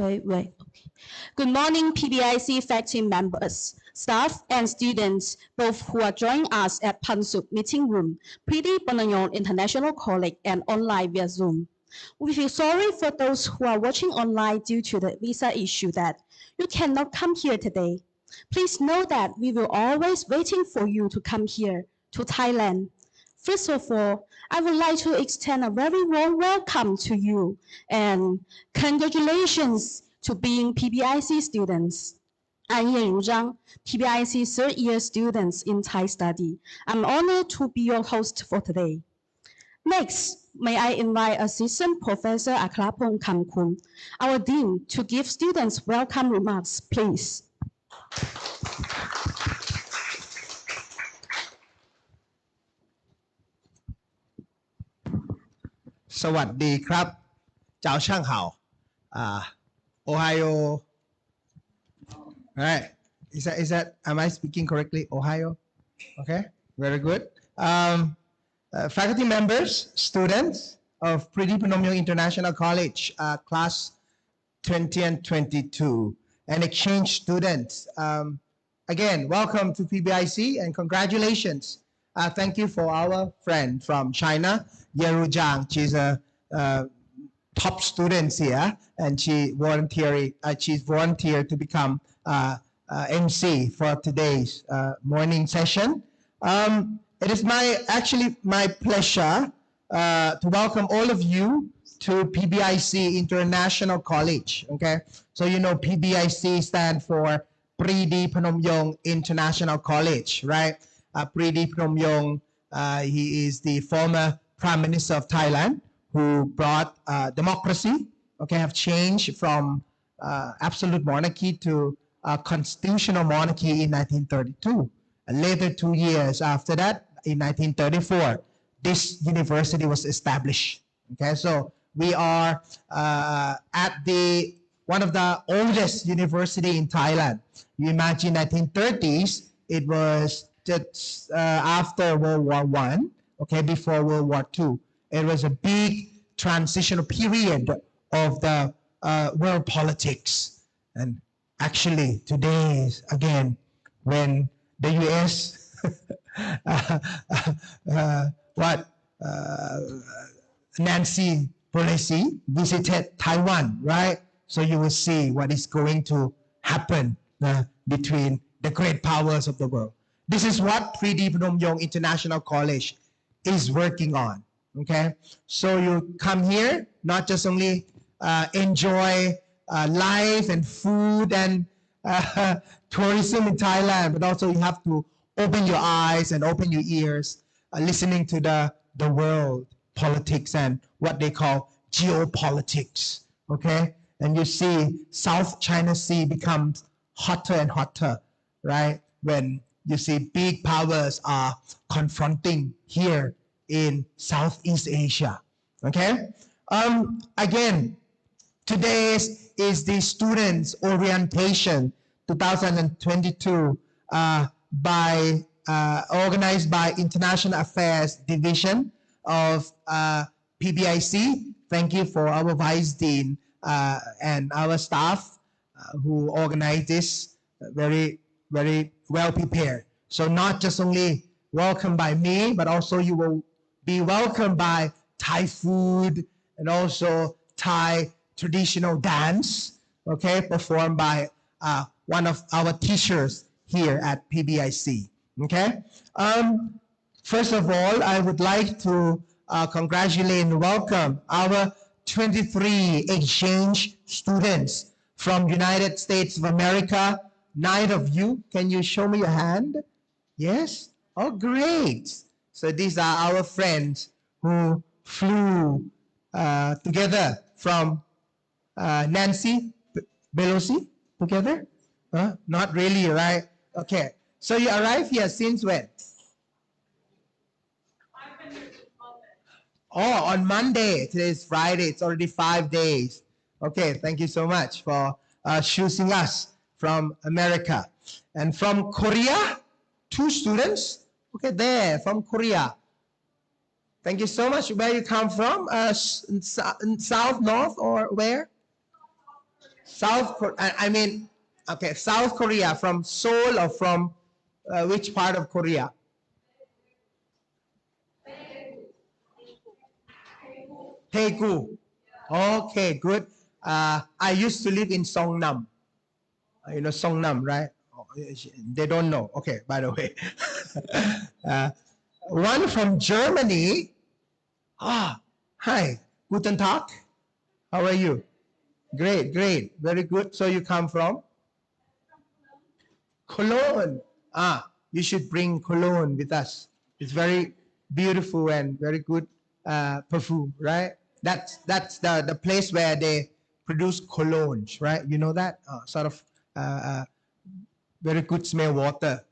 Okay. Good morning, PBIC faculty members, staff, and students, both who are joining us at Pansuk Meeting Room, Priti Panayong International College, and online via Zoom. We feel sorry for those who are watching online due to the visa issue that you cannot come here today. Please know that we will always waiting for you to come here to Thailand. First of all, I would like to extend a very warm welcome to you and congratulations to being PBIC students. I'm Yan Zhang, PBIC third-year students in Thai study. I'm honored to be your host for today. Next, may I invite Assistant Professor Akrapong Kamkun, our Dean, to give students welcome remarks, please. สวัสดีครับเจ้าช่างเห่าOhio right is that am I speaking correctly Ohio okay very good faculty members students of Priti Panayong International College class 20 and 22 and exchange students again welcome to PBIC and congratulations thank you for our friend from China Yeru Zhang. She's a top student here, and she's volunteered to become MC for today's morning session. It is my pleasure to welcome all of you to PBIC International College. Okay, so you know PBIC stands for Priti Panayong International College, right? Priti Panayong, he is the former Prime Minister of Thailand who brought democracy, okay, have changed from absolute monarchy to constitutional monarchy in 1932. And later 2 years after that, in 1934, this university was established. Okay, so we are at one of the oldest university in Thailand. You imagine 1930s, it was just after World War I. Okay, before World War II. It was a big transitional period of the world politics. And actually, today is again when the US, Nancy Pelosi visited Taiwan, right? So you will see what is going to happen between the great powers of the world. This is what Priti Panayong International College is working on, okay? So you come here, not just only enjoy life and food and tourism in Thailand, but also you have to open your eyes and open your ears, listening to the world politics and what they call geopolitics, okay? And you see South China Sea becomes hotter and hotter, right? When you see big powers are confronting here in Southeast Asia, okay? Again, today is the Students' Orientation 2022 organized by International Affairs Division of PBIC. Thank you for our Vice Dean and our staff who organized this very well prepared. So not just only welcomed by me, but also you will be welcomed by Thai food and also Thai traditional dance, okay, performed by one of our teachers here at PBIC, okay? First of all, I would like to congratulate and welcome our 23 exchange students from United States of America. 9 of you. Can you show me your hand? Yes? Oh, great. So these are our friends who flew together from Nancy Pelosi together? Not really, right? Okay. So you arrived here since when? Oh, on Monday. Today is Friday. It's already 5 days. Okay, thank you so much for choosing us from America. And from Korea, 2 students. Okay, there, from Korea. Thank you so much. Where you come from? South, North, or where? South Korea. I mean, okay, South Korea, from Seoul or from which part of Korea? Daegu. Okay, good. I used to live in Songnam. You know Songnam, right? Oh, they don't know. Okay, by the way. One from Germany. Hi. Guten Tag. How are you? Great, great. Very good. So you come from? Cologne. You should bring cologne with us. It's very beautiful and very good perfume, right? That's the place where they produce colognes, right? You know that? Sort of very good smell water.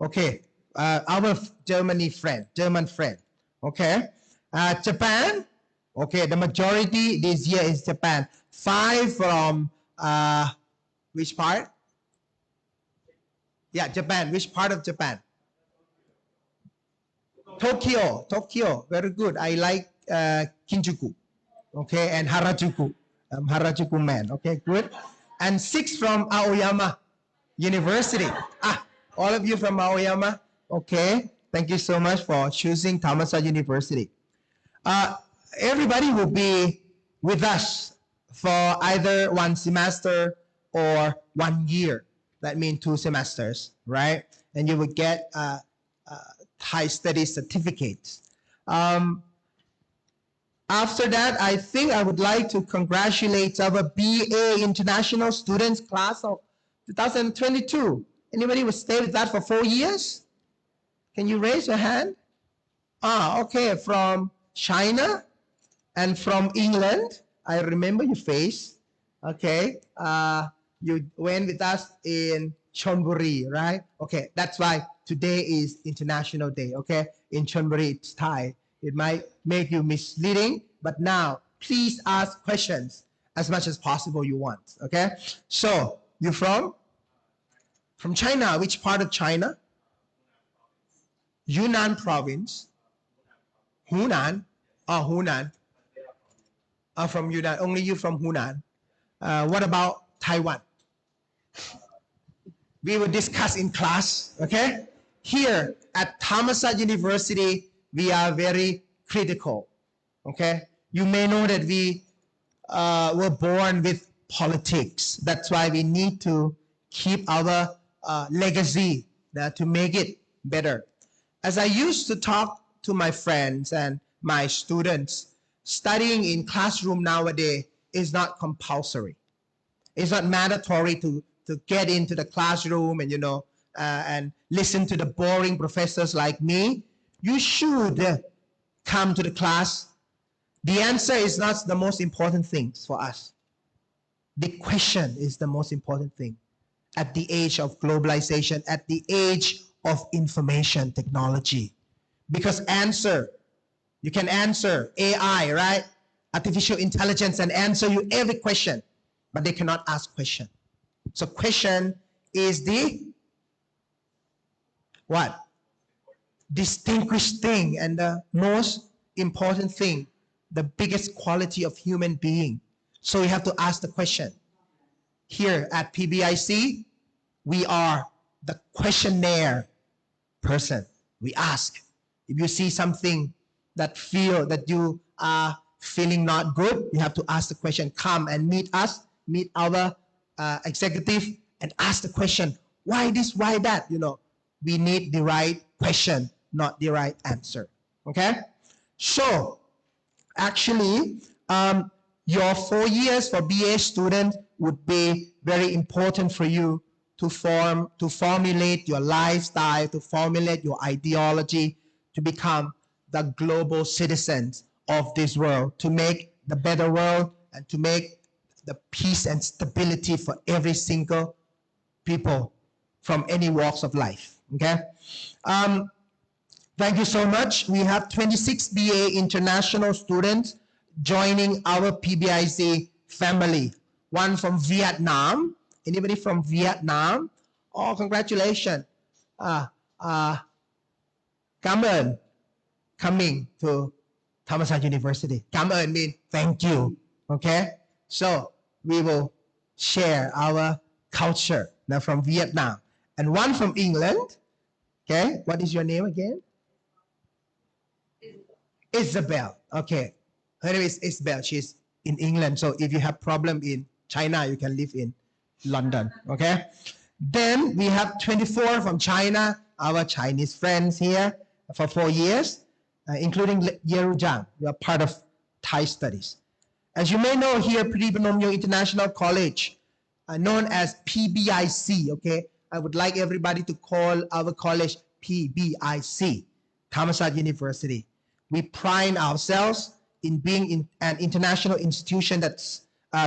Okay. Our German friend. Okay. Japan. Okay. The majority this year is Japan. 5 from which part? Yeah, Japan. Which part of Japan? Tokyo. Very good. I like Shinjuku. Okay, and Harajuku. Harajuku man. Okay, good. And 6 from Aoyama University. All of you from Aoyama. Okay. Thank you so much for choosing Thammasat University. Everybody will be with us for either 1 semester or 1 year. That means 2 semesters, right? And you will get high study certificates. After that, I think I would like to congratulate our BA International Students class of 2022. Anybody will stay with that for 4 years? Can you raise your hand? Okay, from China and from England. I remember your face. Okay, you went with us in Chonburi, right? Okay, that's why today is International Day, okay? In Chonburi, it's Thai. It might make you misleading, but now please ask questions as much as possible you want, okay? So, you from? From China. Which part of China? Yunnan province. Hunan. Hunan. From Yunnan. Only you from Hunan. What about Taiwan? We will discuss in class, okay? Here at Thammasat University, we are very critical, okay? You may know that we were born with politics. That's why we need to keep our legacy to make it better. As I used to talk to my friends and my students, studying in classroom nowadays is not compulsory. It's not mandatory to get into the classroom and, and listen to the boring professors like me. You should come to the class. The answer is not the most important thing for us. The question is the most important thing. At the age of globalization, at the age of information technology. Because you can answer AI, right? Artificial intelligence and answer you every question, but they cannot ask question. So question is the what? Distinguished thing and the most important thing, the biggest quality of human being. So you have to ask the question. Here at PBIC, we are the questionnaire person. We ask. If you see something that feel that you are feeling not good, you have to ask the question, come and meet us, meet our executive and ask the question, why this, why that? You know, we need the right question, not the right answer. Okay? So, actually, your 4 years for BA student would be very important for you to formulate your lifestyle, to formulate your ideology, to become the global citizens of this world, to make the better world and to make the peace and stability for every single people from any walks of life. Okay? Thank you so much. We have 26 BA international students joining our PBIC family. One from Vietnam. Anybody from Vietnam? Oh, congratulations. Cảm ơn coming to Thammasat University. Cảm ơn means thank you. Okay? So we will share our culture now from Vietnam. And one from England. Okay? What is your name again? Isabel. Okay. Her name is Isabel. She's in England. So if you have problem in China, you can live in London. Okay. Then we have 24 from China, our Chinese friends here for 4 years, including Yeru Zhang. You are part of Thai studies. As you may know here, Pretty Phnom International College, known as PBIC. Okay. I would like everybody to call our college PBIC, Thammasat University. We pride ourselves in being an international institution that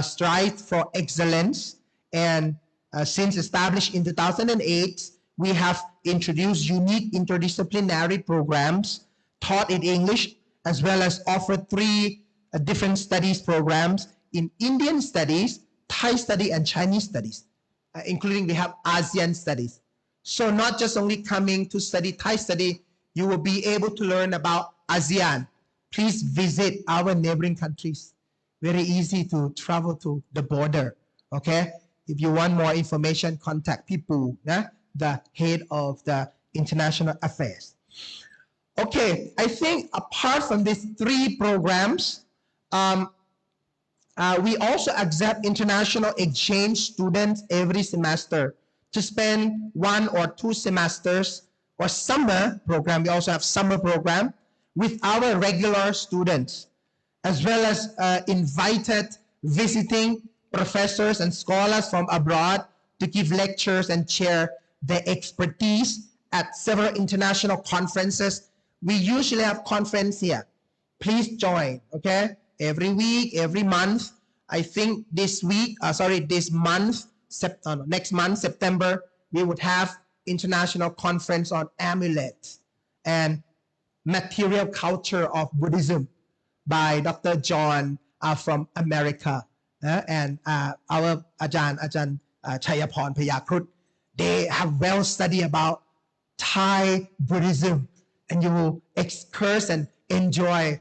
strives for excellence. And since established in 2008, we have introduced unique interdisciplinary programs taught in English, as well as offered 3 different studies programs in Indian studies, Thai study, and Chinese studies, including we have ASEAN studies. So not just only coming to study Thai study, you will be able to learn about ASEAN. Please visit our neighboring countries. Very easy to travel to the border. Okay? If you want more information, contact people, the head of the international affairs. Okay, I think apart from these 3 programs, we also accept international exchange students every semester to spend 1 or 2 semesters or summer program. We also have summer program with our regular students, as well as invited visiting professors and scholars from abroad to give lectures and share their expertise at several international conferences. We usually have conference here. Please join, okay? Every week, every month. I think this month, next month, September, we would have international conference on amulet and material culture of Buddhism by Dr. John from America and our Ajahn Chayaporn Payakrut. They have well studied about Thai Buddhism, and you will excurse and enjoy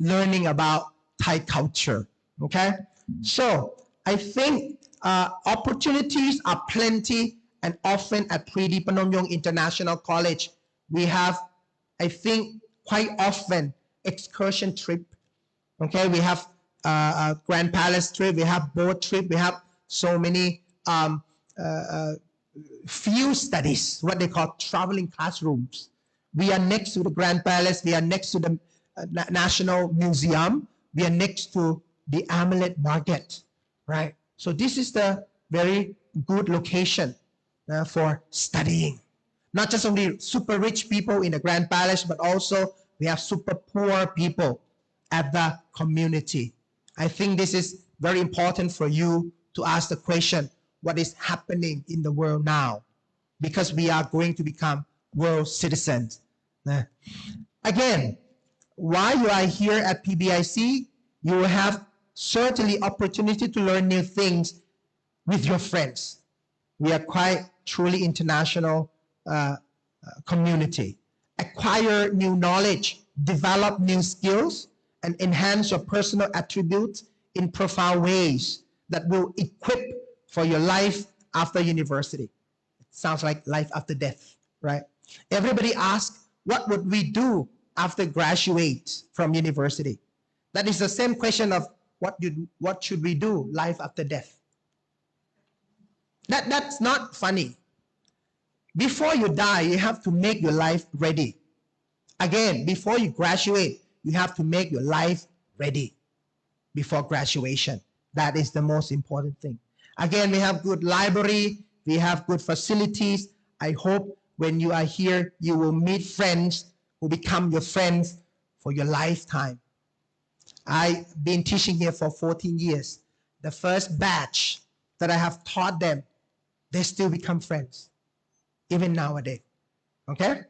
learning about Thai culture. Okay, so I think opportunities are plenty, and often at Pretty Phnom Yong International College, we have, I think, quite often excursion trip. Okay, we have Grand Palace trip, we have boat trip, we have so many field studies, what they call traveling classrooms. We are next to the Grand Palace, we are next to the National Museum, we are next to the Amulet Market, right? So this is the very good location for studying. Not just only super rich people in the Grand Palace, but also we have super poor people at the community. I think this is very important for you to ask the question, what is happening in the world now? Because we are going to become world citizens. Again, while you are here at PBIC, you will have certainly opportunity to learn new things with your friends. We are quite truly international community. Acquire new knowledge, develop new skills, and enhance your personal attributes in profound ways that will equip for your life after university. It sounds like life after death, right? Everybody asks, what would we do after graduate from university? That is the same question of what should we do life after death. That's not funny. Before you die, you have to make your life ready. Again, before you graduate, you have to make your life ready before graduation. That is the most important thing. Again, we have good library, we have good facilities. I hope when you are here, you will meet friends who become your friends for your lifetime. I've been teaching here for 14 years. The first batch that I have taught them, they still become friends, even nowadays. Okay?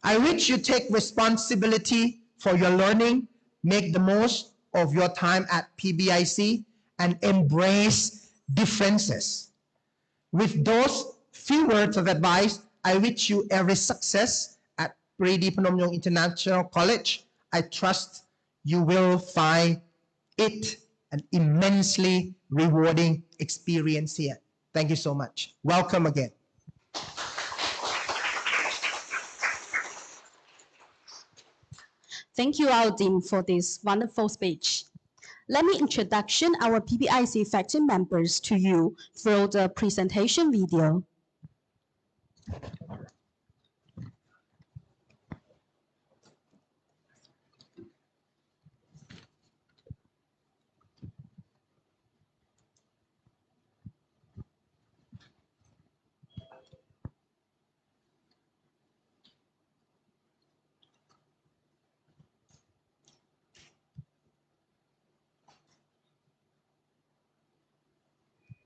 I wish you take responsibility for your learning, make the most of your time at PBIC, and embrace differences. With those few words of advice, I wish you every success at Pridi Phnom Nhong International College. I trust you will find it an immensely rewarding experience here. Thank you so much. Welcome again. Thank you, our Dean, for this wonderful speech. Let me introduce our PBIC faculty members to you through the presentation video.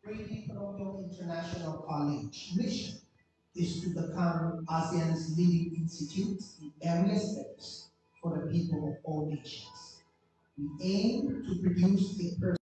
Pridi Phnom Nhong International College mission is to become ASEAN's leading institute in area affairs for the people of all nations. We aim to produce a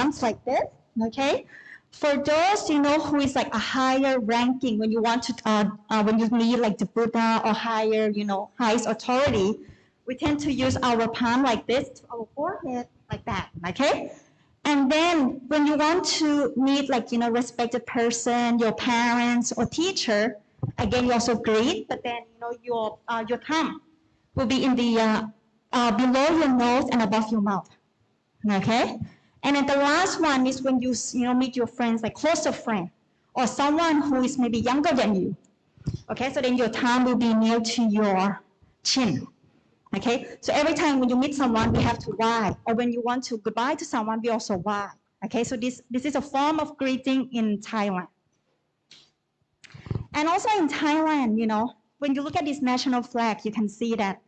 palms like this, okay? For those, who is like a higher ranking when you want to, when you need like the Buddha or higher, highest authority, we tend to use our palm like this to our forehead, like that, okay? And then when you want to meet like, respected person, your parents or teacher, again, you also greet, but then, your thumb will be in the, below your nose and above your mouth, okay? And then the last one is when you, meet your friends, like closer friend, or someone who is maybe younger than you, okay? So then your thumb will be near to your chin. Okay, so every time when you meet someone, we have to why, or when you want to goodbye to someone, we also why. Okay, so this is a form of greeting in Thailand. And also in Thailand, when you look at this national flag, you can see that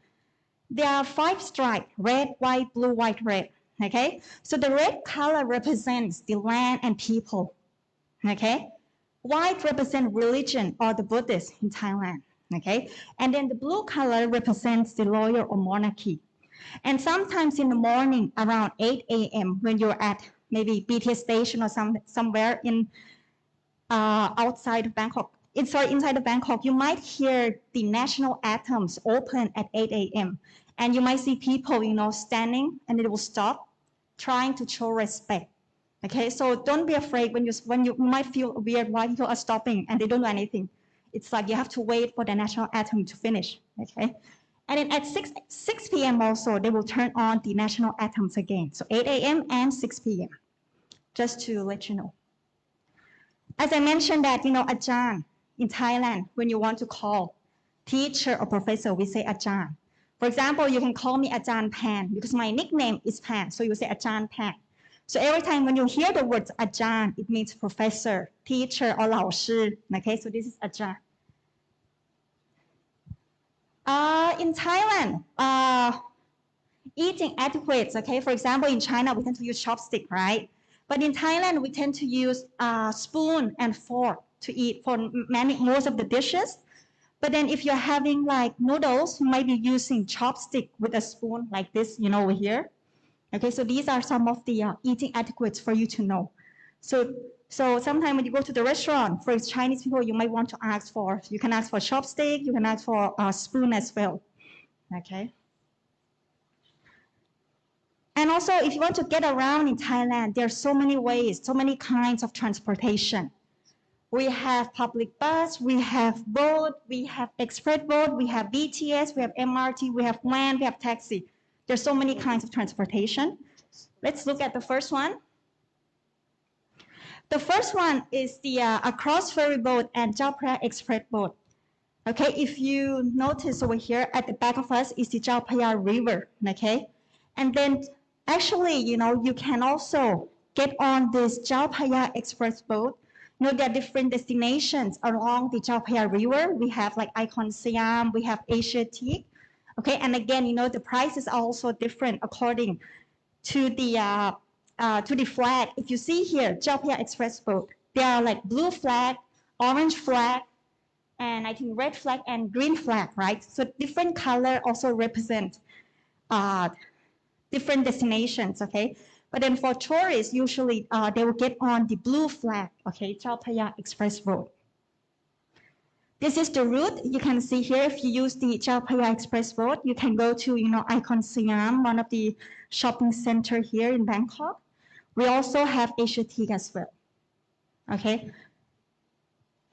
there are 5 stripes: red, white, blue, white, red. Okay, so the red color represents the land and people. Okay, white represents religion or the Buddhists in Thailand. Okay, and then the blue color represents the royal or monarchy. And sometimes in the morning around 8 a.m. when you're at maybe BTS station or somewhere in outside of Bangkok, inside of Bangkok, you might hear the national anthems open at 8 a.m. And you might see people, standing, and they will stop, trying to show respect. Okay, so don't be afraid when you might feel weird why people are stopping and they don't do anything. It's like you have to wait for the national anthem to finish, okay? And then at 6 p.m. also, they will turn on the national anthems again. So 8 a.m. and 6 p.m., just to let you know. As I mentioned that, Ajahn in Thailand, when you want to call teacher or professor, we say Ajahn. For example, you can call me Ajahn Pan because my nickname is Pan, so you say Ajahn Pan. So every time when you hear the words Ajahn, it means professor, teacher, or 老师. Okay, so this is Ajahn. In Thailand, eating etiquettes, okay? For example, in China, we tend to use chopstick, right? But in Thailand, we tend to use spoon and fork to eat for most of the dishes. But then if you're having like noodles, you might be using chopstick with a spoon like this, over here. Okay, so these are some of the eating etiquettes for you to know. So sometimes when you go to the restaurant, for Chinese people, you might want to you can ask for chopstick, you can ask for a spoon as well, okay? And also, if you want to get around in Thailand, there are so many ways, so many kinds of transportation. We have public bus, we have boat, we have express boat, we have BTS, we have MRT, we have van, we have taxi. There's so many kinds of transportation. Let's look at the first one. The first one is the cross ferry boat and Chao Phraya express boat. Okay, if you notice over here at the back of us is the Chao Phraya River, okay? And then actually, you can also get on this Chao Phraya express boat. There are different destinations along the Chao Phraya River. We have like Icon Siam, we have Asiatic. Okay, and again, the prices are also different according to the flag. If you see here, Chao Phraya express boat, there are like blue flag, orange flag, and I think red flag and green flag, right? So different color also represent different destinations, okay? But then for tourists, usually they will get on the blue flag, okay, Chao Phraya express boat. This is the route. You can see here, if you use the Chao Phraya express boat, you can go to, Icon Siam, one of the shopping center here in Bangkok. We also have Asiatic as well, okay?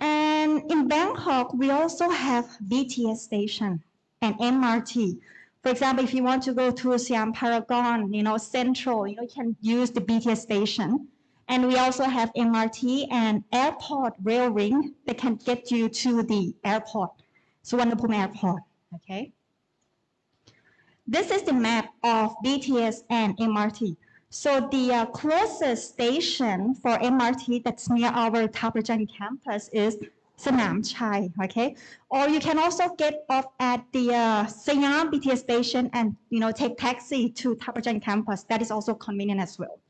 And in Bangkok, we also have BTS station and MRT. For example, if you want to go to Siam Paragon, Central, you can use the BTS station. And we also have MRT and airport rail ring that can get you to the airport, Suvarnabhumi Airport, okay? This is the map of BTS and MRT. So the closest station for MRT that's near our Thaprajan campus is Sanam Chai, okay? Or you can also get off at the Siam BTS station and take taxi to Thaprajan campus. That is also convenient as well.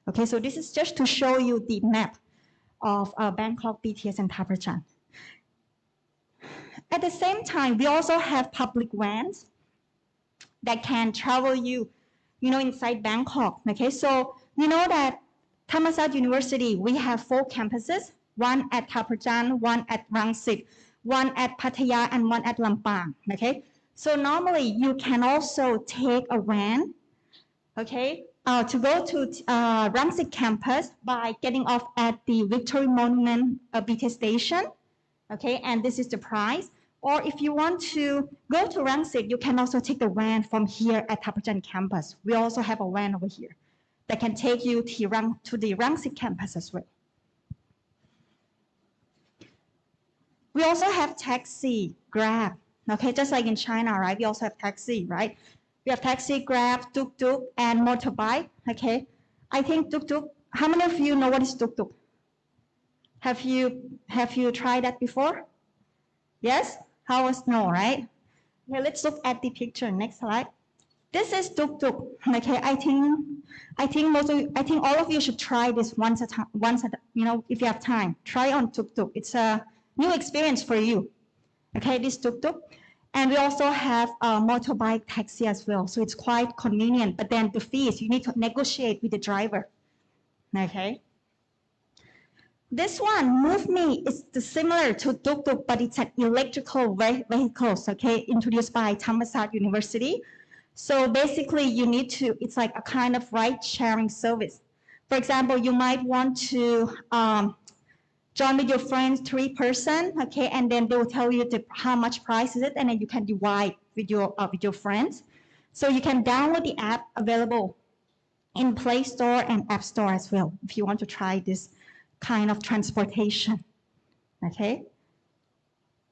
Okay, so this is just to show you the map of Bangkok, BTS, and Thaprajan. At the same time, we also have public vans that can travel you, inside Bangkok. Okay, so you know that Thammasat University, we have 4 campuses, one at Thap Prajan, one at Rangsit, one at Pattaya, and one at Lampang, okay? So normally you can also take a van, okay, to go to Rangsit campus by getting off at the Victory Monument BTS station, okay, and this is the price. Or if you want to go to Rangsit, you can also take the van from here at Thap Prajan campus. We also have a van over here that can take you to the Rangsit campus as well. We also have taxi, Grab, okay, just like in China, right? We also have taxi, right? We have taxi, Grab, tuk-tuk, and motorbike, okay? I think tuk-tuk, how many of you know what is tuk-tuk? Have you tried that before? Yes? How was no, right? Okay, let's look at the picture, next slide. This is tuk-tuk, okay? I think all of you should try this once, you know, if you have time. Try on tuk-tuk. It's a new experience for you. Okay, this tuk-tuk. And we also have a motorbike taxi as well. So it's quite convenient, but then the fees, you need to negotiate with the driver. Okay. This one, MoveMe, is similar to tuk-tuk, but it's an electrical vehicles, okay, introduced by Thammasat University. So basically you need to, it's like a kind of ride-sharing service. For example, you might want to join with your friends, 3 person, okay, and then they will tell you how much price is it, and then you can divide with your friends. So you can download the app available in Play Store and App Store as well, if you want to try this kind of transportation, okay.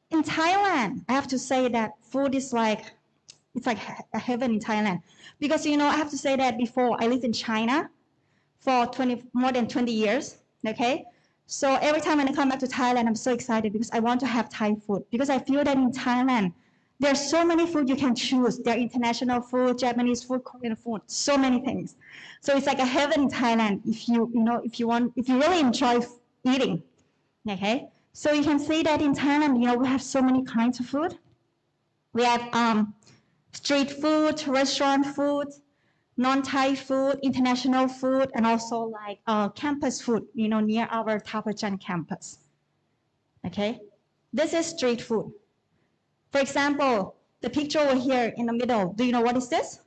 In Thailand, I have to say that food is like, it's like a heaven in Thailand, because you know, I have to say that before I lived in China for more than 20 years, okay. So every time when I come back to Thailand, I'm so excited because I want to have Thai food. Because I feel that in Thailand, there's so many food you can choose. There are international food, Japanese food, Korean food, so many things. So it's like a heaven in Thailand if you really enjoy eating. Okay. So you can see that in Thailand, you know, we have so many kinds of food. We have street food, restaurant food, non-Thai food, international food, and also like campus food, you know, near our Thap Prajan campus. Okay, this is street food. For example, the picture over here in the middle, do you know what is this?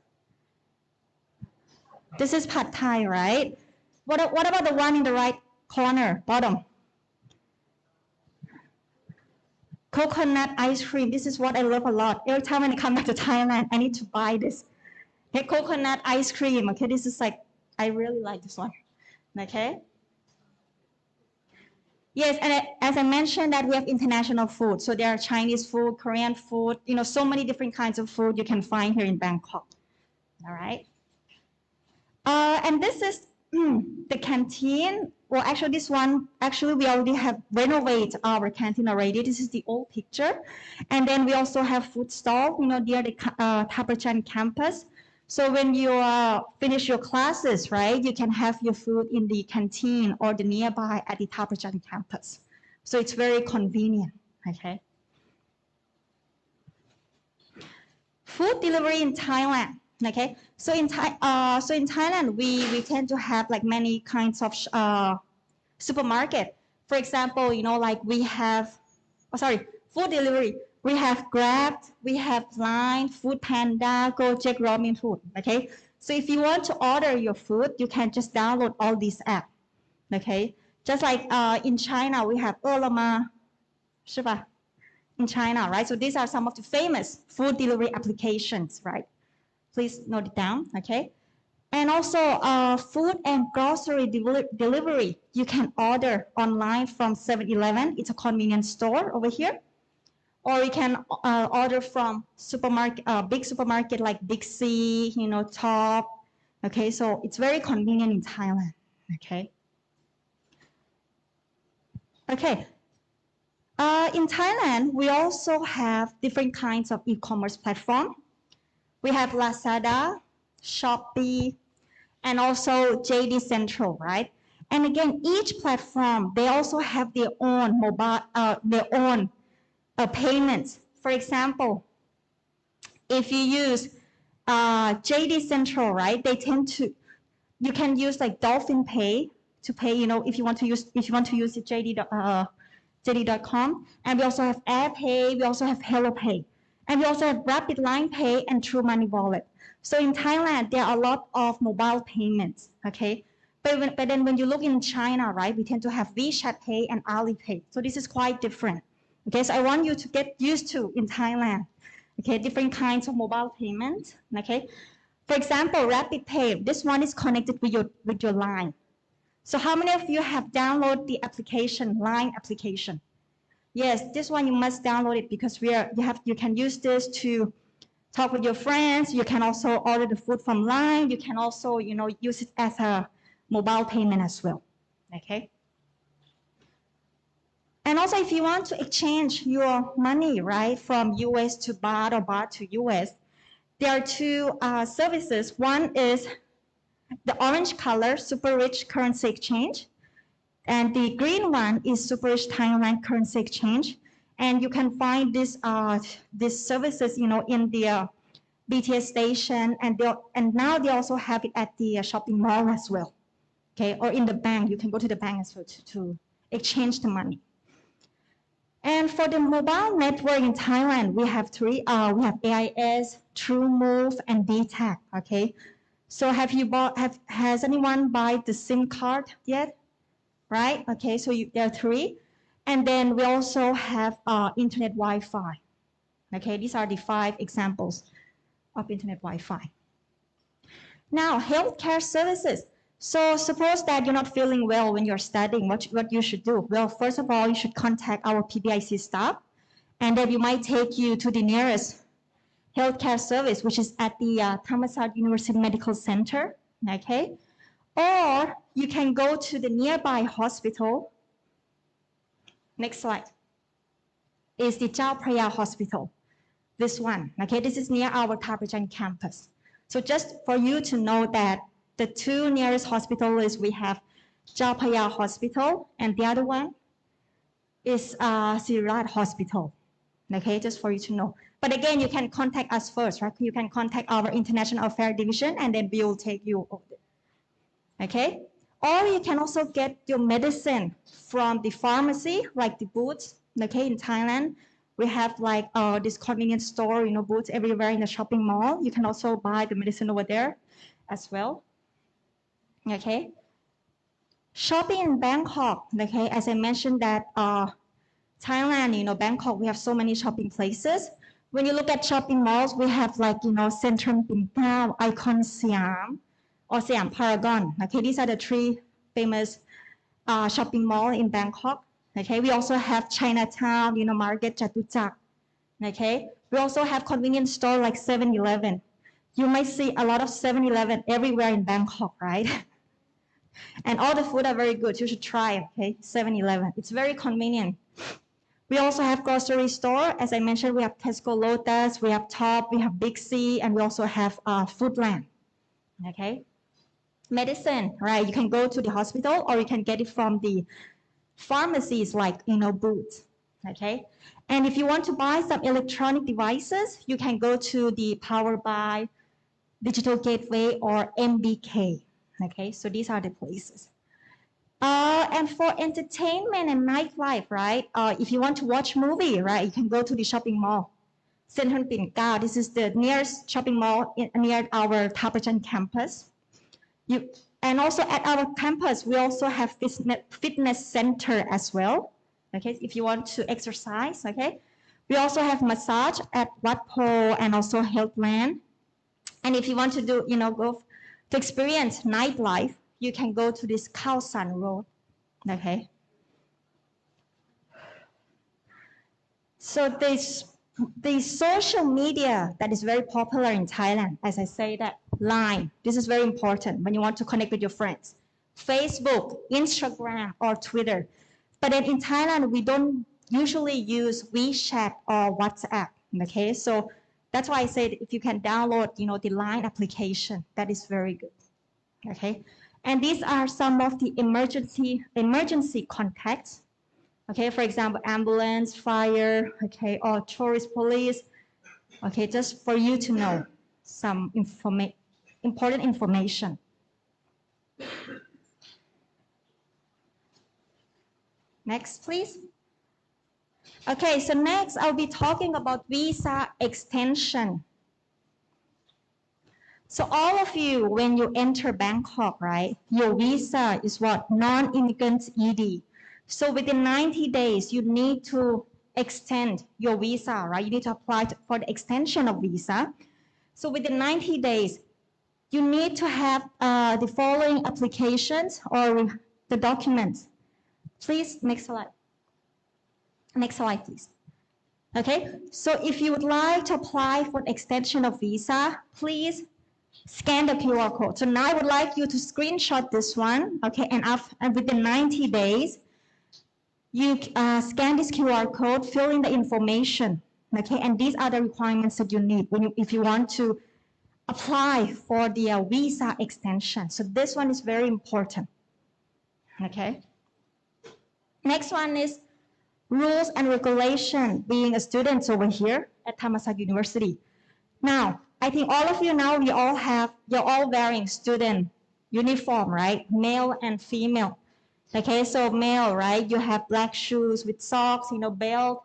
This is pad Thai, right? What about the one in the right corner, bottom? Coconut ice cream. This is what I love a lot. Every time when I come back to Thailand, I need to buy this. Okay, coconut ice cream. Okay, this is like, I really like this one. Okay. Yes, and as I mentioned that we have international food. So there are Chinese food, Korean food, you know, so many different kinds of food you can find here in Bangkok. All right. And this is the canteen. Well, actually this one, we already have renovated our canteen already. This is the old picture. And then we also have food stall, you know, near the Thap Prajan campus. So when you finish your classes, right, you can have your food in the canteen or the nearby at the Thap Prajan campus. So it's very convenient, okay? Food delivery in Thailand, okay? So in Thailand, we tend to have like many kinds of supermarket. For example, you know, like we have, food delivery. We have Grab, we have Line, Food Panda, Gojek, Ramen Food, okay? So if you want to order your food, you can just download all these apps, okay? Just like in China, we have Ele.me, 是吧? In China, right? So these are some of the famous food delivery applications, right? Please note it down, okay? And also food and grocery delivery, you can order online from 7-Eleven. It's a convenience store over here. Or you can order from supermarket, big supermarket like Big C, you know, Top. Okay, so it's very convenient in Thailand. Okay. Okay. In Thailand, we also have different kinds of e-commerce platform. We have Lazada, Shopee, and also JD Central, right? And again, each platform, they also have their own payments. For example, if you use JD Central, right, you can use like Dolphin Pay, to pay, if you want to use the JD.com. And we also have AirPay, we also have HelloPay. And we also have Rapid Line Pay and True Money Wallet. So in Thailand, there are a lot of mobile payments, okay? But then when you look in China, right, we tend to have WeChat Pay and Alipay. So this is quite different. Okay, so I want you to get used to in Thailand, okay, different kinds of mobile payments, okay? For example, Rapid Pay, this one is connected with your line. So how many of you have downloaded the application, line application? Yes, this one you must download it because you can use this to talk with your friends. You can also order the food from line. You can also, use it as a mobile payment as well, okay? And also if you want to exchange your money, right, from US to baht or baht to US, there are two services. One is the orange color, Super Rich Currency Exchange. And the green one is Super Rich Thailand Currency Exchange. And you can find these services, in the BTS station. And now they also have it at the shopping mall as well. Okay, or in the bank. You can go to the bank as well to exchange the money. And for the mobile network in Thailand, we have three. We have AIS, TrueMove, and DTAC. Okay, so has anyone bought the SIM card yet? Right. Okay, so there are three, and then we also have internet Wi-Fi. Okay, these are the 5 examples of internet Wi-Fi. Now, healthcare services. So suppose that you're not feeling well when you're studying, what you should do? Well, first of all, you should contact our PBIC staff, and then we might take you to the nearest healthcare service, which is at the Thammasat University Medical Center, okay? Or you can go to the nearby hospital. Next slide. Is the Chao Phraya Hospital. This one, okay? This is near our Thaprajan campus. So just for you to know that the 2 nearest hospitals we have Chao Phraya Hospital, and the other one is Sirat Hospital. Okay, just for you to know. But again, you can contact us first, right? You can contact our International Affairs Division, and then we will take you over there. Okay? Or you can also get your medicine from the pharmacy, like the booths. Okay, in Thailand, we have like this convenience store, booths everywhere in the shopping mall. You can also buy the medicine over there as well. Okay. Shopping in Bangkok, okay, as I mentioned that Thailand, Bangkok, we have so many shopping places. When you look at shopping malls, we have like, Centrum Pintao, Icon Siam, or Siam Paragon. Okay, these are the 3 famous shopping malls in Bangkok. Okay, we also have Chinatown, Market Chatuchak. Okay, we also have convenience store like 7-Eleven. You might see a lot of 7-Eleven everywhere in Bangkok, right? And all the food are very good. You should try, okay? 7-Eleven. It's very convenient. We also have grocery store. As I mentioned, we have Tesco Lotus, we have Top, we have Big C, and we also have Foodland, okay? Medicine, right? You can go to the hospital or you can get it from the pharmacies like, booths, okay? And if you want to buy some electronic devices, you can go to the Powered by Digital Gateway or MBK. Okay, so these are the places. And for entertainment and nightlife, right? If you want to watch movie, right, you can go to the shopping mall. Centrum Pintao, this is the nearest shopping mall near our Thaprajan campus. And also at our campus, we also have fitness center as well. Okay, if you want to exercise, okay. We also have massage at Wat Po and also Healthland. And if you want to do, go to experience nightlife, you can go to this Khao San Road, okay? So the social media that is very popular in Thailand, as I say that, Line, this is very important when you want to connect with your friends. Facebook, Instagram, or Twitter. But then in Thailand, we don't usually use WeChat or WhatsApp, okay? So that's why I said if you can download, the Line application, that is very good, okay? And these are some of the emergency contacts, okay? For example, ambulance, fire, okay, or tourist police, okay? Just for you to know some important information. Next, please. Okay, so next I'll be talking about visa extension. So all of you, when you enter Bangkok, right, your visa is what? Non-immigrant ED. So within 90 days, you need to extend your visa, right? You need to apply for the extension of visa. So within 90 days, you need to have the following applications or the documents. Please, next slide. Next slide, please. Okay, so if you would like to apply for extension of visa, please scan the QR code. So now I would like you to screenshot this one, okay, and within 90 days, you scan this QR code, fill in the information, okay, and these are the requirements that you need if you want to apply for the visa extension. So this one is very important, okay. Next one is rules and regulation, being a student over here at Thammasat University. Now, I think all of you now, you're all wearing student uniform, right? Male and female. Okay, so male, right? You have black shoes with socks, belt,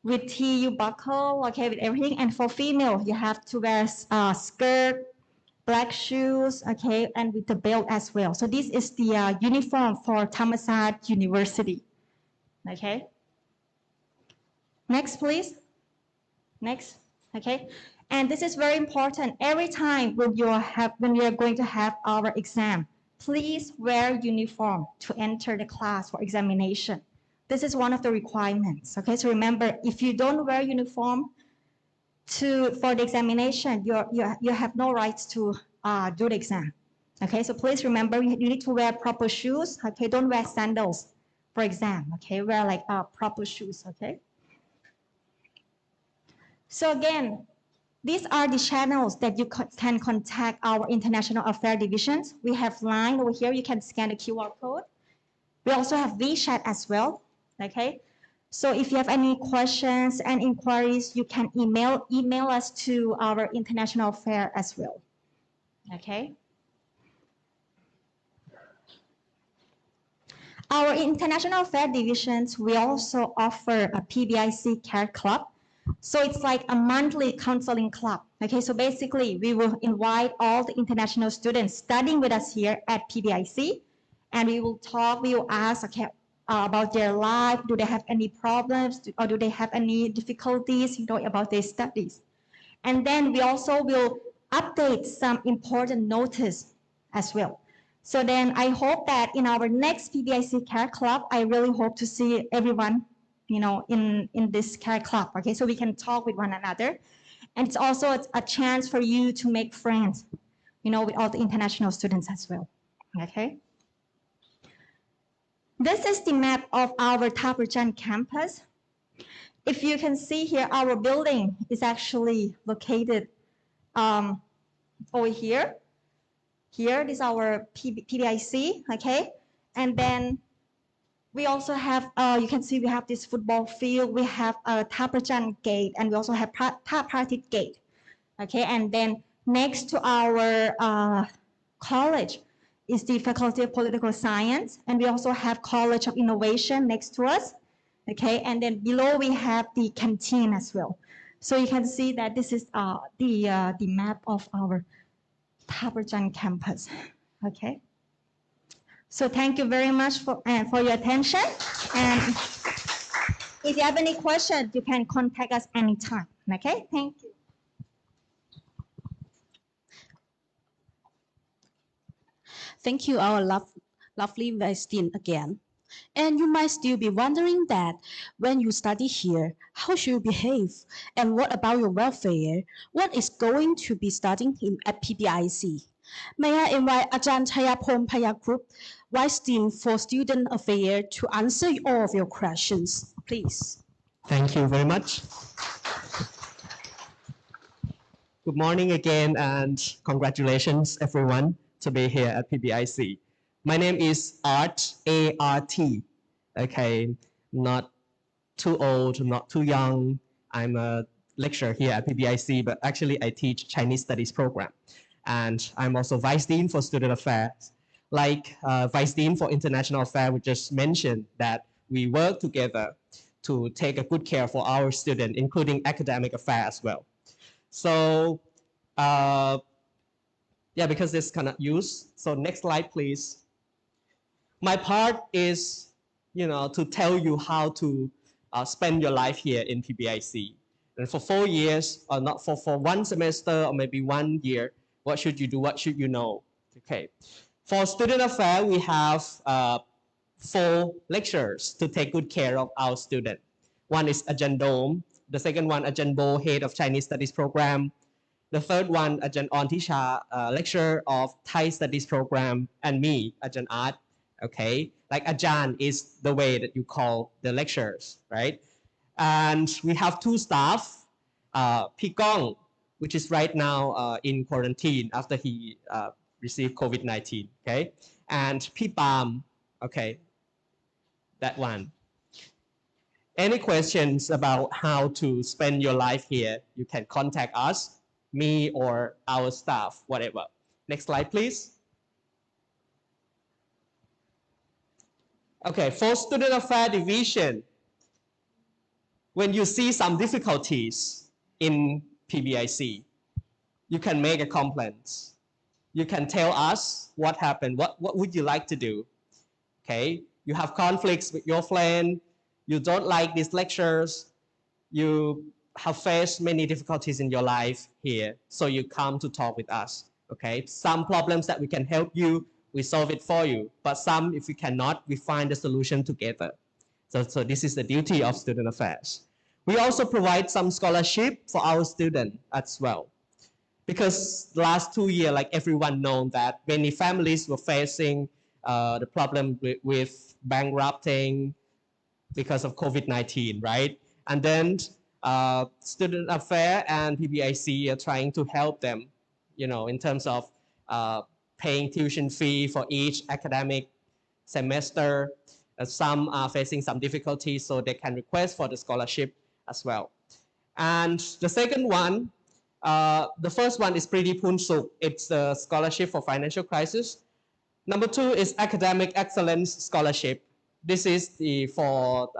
with TU buckle, okay, with everything. And for female, you have to wear skirt, black shoes, okay, and with the belt as well. So this is the uniform for Thammasat University, okay. Next, please. Next, okay. And this is very important. Every time when we are going to have our exam, please wear uniform to enter the class for examination. This is one of the requirements. Okay, so remember, if you don't wear uniform for the examination, you have no rights to do the exam. Okay, so please remember, you need to wear proper shoes. Okay, don't wear sandals for exam. Okay, wear like proper shoes. Okay. So again, these are the channels that you can contact our International Affairs divisions. We have Line over here. You can scan the QR code. We also have WeChat as well. Okay. So if you have any questions and inquiries, you can email us to our International Affairs as well. Okay. Our International Affairs divisions, we also offer a PBIC Care Club. So it's like a monthly counseling club. Okay, so basically we will invite all the international students studying with us here at PBIC, and we will ask, okay, about their life. Do they have any problems, or do they have any difficulties, about their studies? And then we also will update some important notice as well. So then I hope that in our next PBIC Care Club, I really hope to see everyone in this care club, okay? So we can talk with one another. And it's also a chance for you to make friends, with all the international students as well, okay? This is the map of our Thap Prajan campus. If you can see here, our building is actually located over here. Here is our PBIC, okay? And then we also have, you can see we have this football field, we have a Thap Prajan gate, and we also have Thap Pratit gate, okay? And then next to our college is the Faculty of Political Science, and we also have College of Innovation next to us, okay? And then below we have the canteen as well. So you can see that this is the map of our Thap Prajan campus, okay? So thank you very much for your attention. And if you have any questions, you can contact us anytime. Okay, thank you. Thank you, our lovely Vice-Dean again. And you might still be wondering that when you study here, how should you behave? And what about your welfare? What is going to be studying at PBIC? May I invite Ajahn Chayapom Payakrup, Vice-Dean for Student Affairs, to answer all of your questions, please. Thank you very much. Good morning again, and congratulations everyone to be here at PBIC. My name is Art, A-R-T. Okay, not too old, not too young. I'm a lecturer here at PBIC, but actually I teach Chinese Studies program. And I'm also Vice Dean for Student Affairs. Like Vice Dean for International Affairs, we just mentioned that we work together to take a good care for our students, including academic affairs as well. So, yeah, because this cannot use. So next slide, please. My part is, to tell you how to spend your life here in PBIC. And for 4 years, or not for 1 semester or maybe 1 year, what should you do? What should you know? Okay. For student affairs, we have 4 lecturers to take good care of our student. One is Ajahn Dom. The second one, Ajahn Bo, head of Chinese Studies program. The third one, Ajahn Ontisha, lecturer of Thai Studies program, and me, Ajahn Art. Okay, like Ajahn is the way that you call the lecturers, right? And we have 2 staff, Pikong, which is right now in quarantine after he received COVID-19, okay? And Pipam, okay, that one. Any questions about how to spend your life here, you can contact us, me or our staff, whatever. Next slide, please. Okay, for student affairs division, when you see some difficulties in PBIC, you can make a complaint. You can tell us what happened, what would you like to do? Okay, you have conflicts with your friend, you don't like these lectures, you have faced many difficulties in your life here, so you come to talk with us. Okay, some problems that we can help you, we solve it for you, but some, if we cannot, we find a solution together. So this is the duty of student affairs. We also provide some scholarship for our students as well. Because last 2 years, like everyone knows that many families were facing the problem with bankrupting because of COVID-19, right? And then student affairs and PBIC are trying to help them, in terms of paying tuition fee for each academic semester. Some are facing some difficulties, so they can request for the scholarship as well. And the second one, the first one is Priti Punsuk. It's a scholarship for financial crisis. Number 2 is Academic Excellence Scholarship. This is for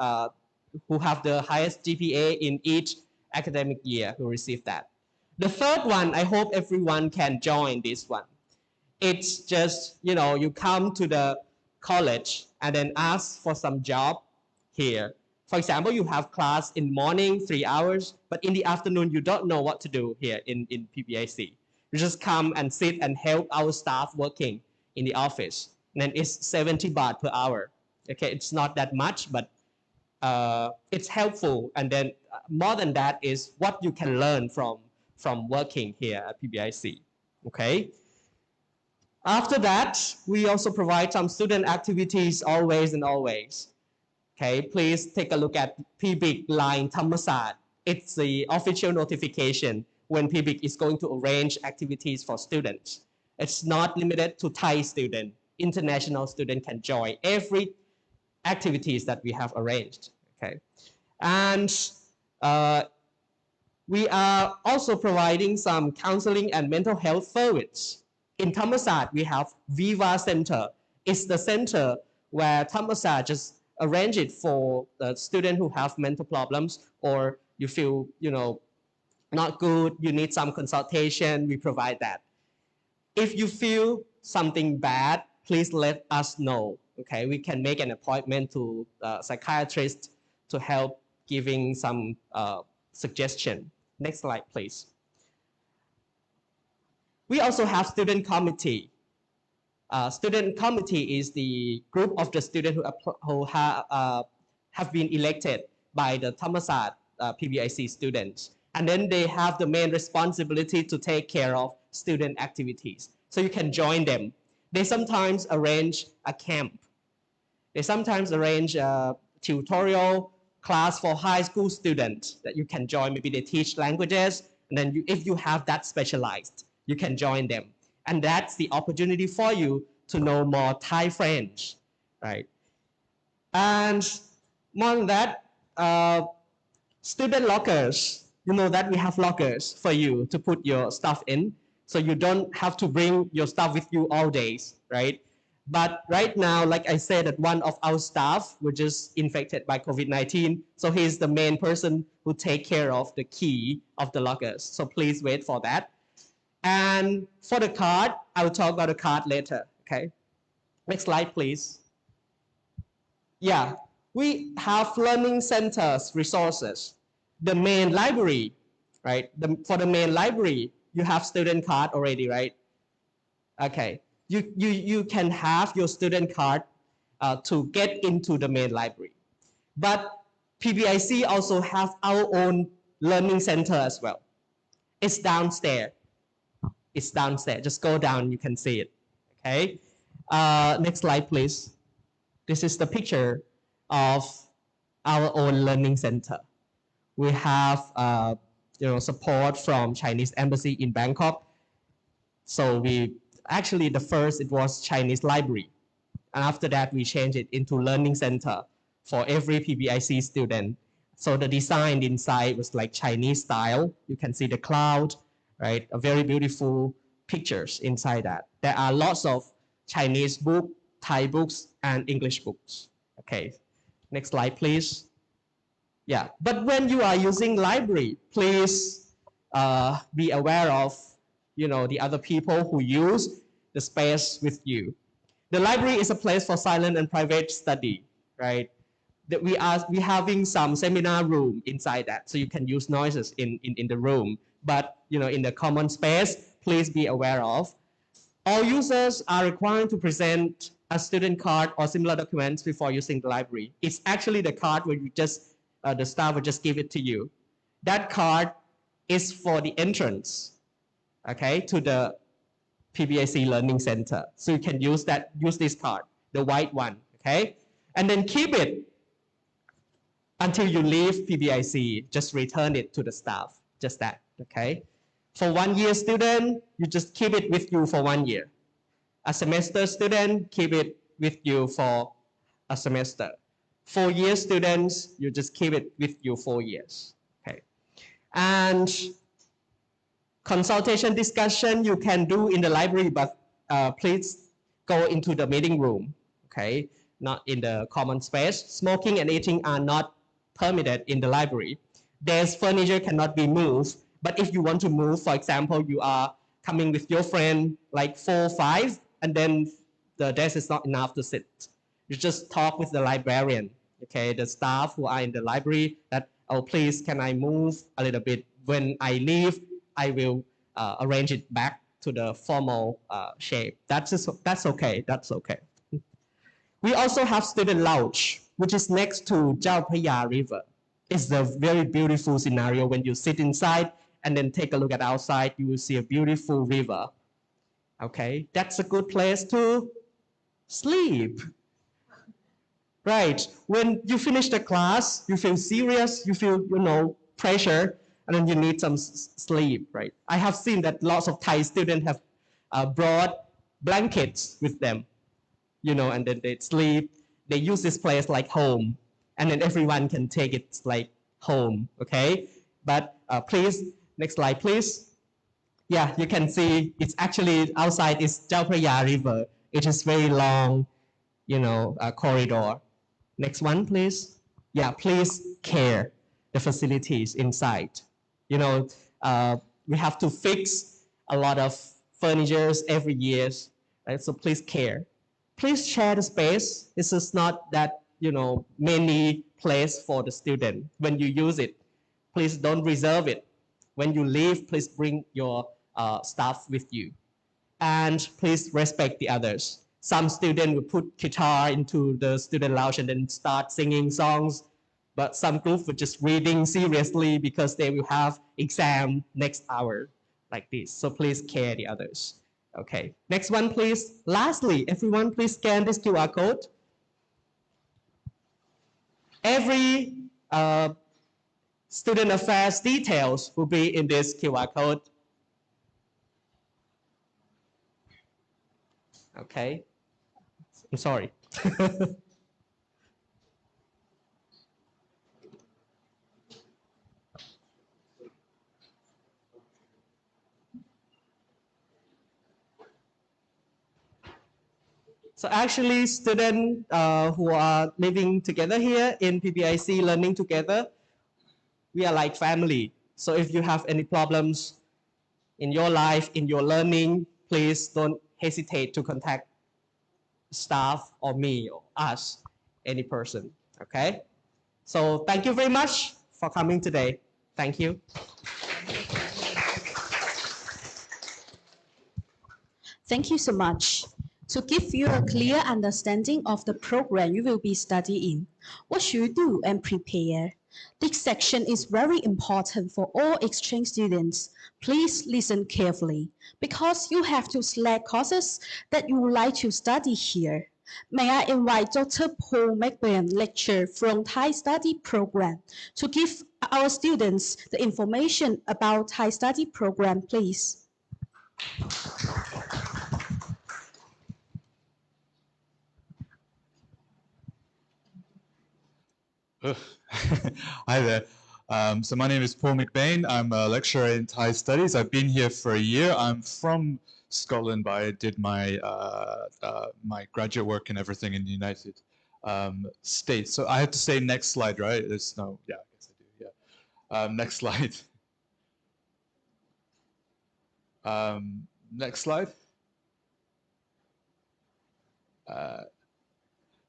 who have the highest GPA in each academic year who receive that. The third one, I hope everyone can join this one. It's just, you come to the college and then ask for some job here. For example, you have class in morning, 3 hours, but in the afternoon, you don't know what to do here in PBIC. You just come and sit and help our staff working in the office. And then it's 70 baht per hour. Okay, it's not that much, but it's helpful. And then more than that is what you can learn from working here at PBIC. Okay. After that, we also provide some student activities always and always. Okay, please take a look at PBIC-Thammasat. It's the official notification when PBIC is going to arrange activities for students. It's not limited to Thai students. International students can join every activities that we have arranged. Okay, and we are also providing some counseling and mental health service. In Thammasat, we have Viva Center. It's the center where Thammasat just arrange it for the student who have mental problems, or you feel, not good, you need some consultation, we provide that. If you feel something bad, please let us know. Okay, we can make an appointment to a psychiatrist to help giving some suggestion. Next slide, please. We also have student committee. Student committee is the group of the students who have been elected by the Thammasat PBIC students. And then they have the main responsibility to take care of student activities. So you can join them. They sometimes arrange a camp. They sometimes arrange a tutorial class for high school students that you can join. Maybe they teach languages. And then if you have that specialized, you can join them. And that's the opportunity for you to know more Thai French, right? And more than that, student lockers, you know that we have lockers for you to put your stuff in, so you don't have to bring your stuff with you all days, right? But right now, like I said, that one of our staff was just infected by COVID-19. So he's the main person who take care of the key of the lockers. So please wait for that. And for the card, I will talk about the card later, okay? Next slide, please. Yeah, we have learning centers, resources. The main library, right? For the main library, you have student card already, right? Okay, you can have your student card to get into the main library. But PBIC also have our own learning center as well. It's downstairs. It's downstairs. Just go down, you can see it. Okay. Next slide, please. This is the picture of our own learning center. We have support from Chinese embassy in Bangkok. So we actually the first it was Chinese library, and after that we changed it into learning center for every PBIC student. So the design inside was like Chinese style. You can see the cloud, right? A very beautiful pictures inside that. There are lots of Chinese book, Thai books, and English books. Okay, next slide, please. Yeah, but when you are using library, please be aware of the other people who use the space with you. The library is a place for silent and private study, right? That we having some seminar room inside that, so you can use noises in the room. But in the common space, please be aware of. All users are required to present a student card or similar documents before using the library. It's actually the card where you just the staff will just give it to you. That card is for the entrance, okay, to the PBIC Learning Center. So you can use this card, the white one, okay? And then keep it until you leave PBIC. Just return it to the staff, just that, okay? For 1 year student, you just keep it with you for 1 year. A semester student, keep it with you for a semester. 4 year students, you just keep it with you 4 years, okay? And consultation discussion you can do in the library, but please go into the meeting room, okay? Not in the common space. Smoking and eating are not permitted in the library. There's furniture cannot be moved, but if you want to move, for example, you are coming with your friend like 4 or 5, and then the desk is not enough to sit. You just talk with the librarian, okay, the staff who are in the library that, oh, please, can I move a little bit? When I leave, I will arrange it back to the formal shape. That's okay. That's okay. We also have student lounge, which is next to Chao Phraya River. It's a very beautiful scenario when you sit inside and then take a look at outside. You will see a beautiful river. Okay, that's a good place to sleep. Right. When you finish the class, you feel serious, you feel pressure, and then you need some sleep, right? I have seen that lots of Thai students have brought blankets with them, and then they sleep. They use this place like home, and then everyone can take it like home, okay? But please, next slide, please. Yeah, you can see it's actually outside is Chao Phraya River. It is very long, corridor. Next one, please. Yeah, please care the facilities inside. We have to fix a lot of furnitures every year, right? So please care. Please share the space. This is not that, many place for the student. When you use it, please don't reserve it. When you leave, please bring your staff with you. And please respect the others. Some students will put guitar into the student lounge and then start singing songs, but some group will just reading seriously because they will have exam next hour like this. So please care the others. Okay, next one, please. Lastly, everyone, please scan this QR code. Every student affairs details will be in this QR code. Okay, I'm sorry. So actually, students who are living together here in PBIC, learning together, we are like family. So if you have any problems in your life, in your learning, please don't hesitate to contact staff or me or us, any person, okay? So thank you very much for coming today. Thank you. Thank you so much. To give you a clear understanding of the program you will be studying, what should you do and prepare? This section is very important for all exchange students. Please listen carefully because you have to select courses that you would like to study here. May I invite Dr. Paul McBain, lecturer from Thai Study Program, to give our students the information about Thai Study Program, please. Hi there. So my name is Paul McBain. I'm a lecturer in Thai studies. I've been here for a year. I'm from Scotland, but I did my my graduate work and everything in the United States. So I have to say next slide, right? There's no, yeah, I guess I do. Yeah. Next slide. Next slide.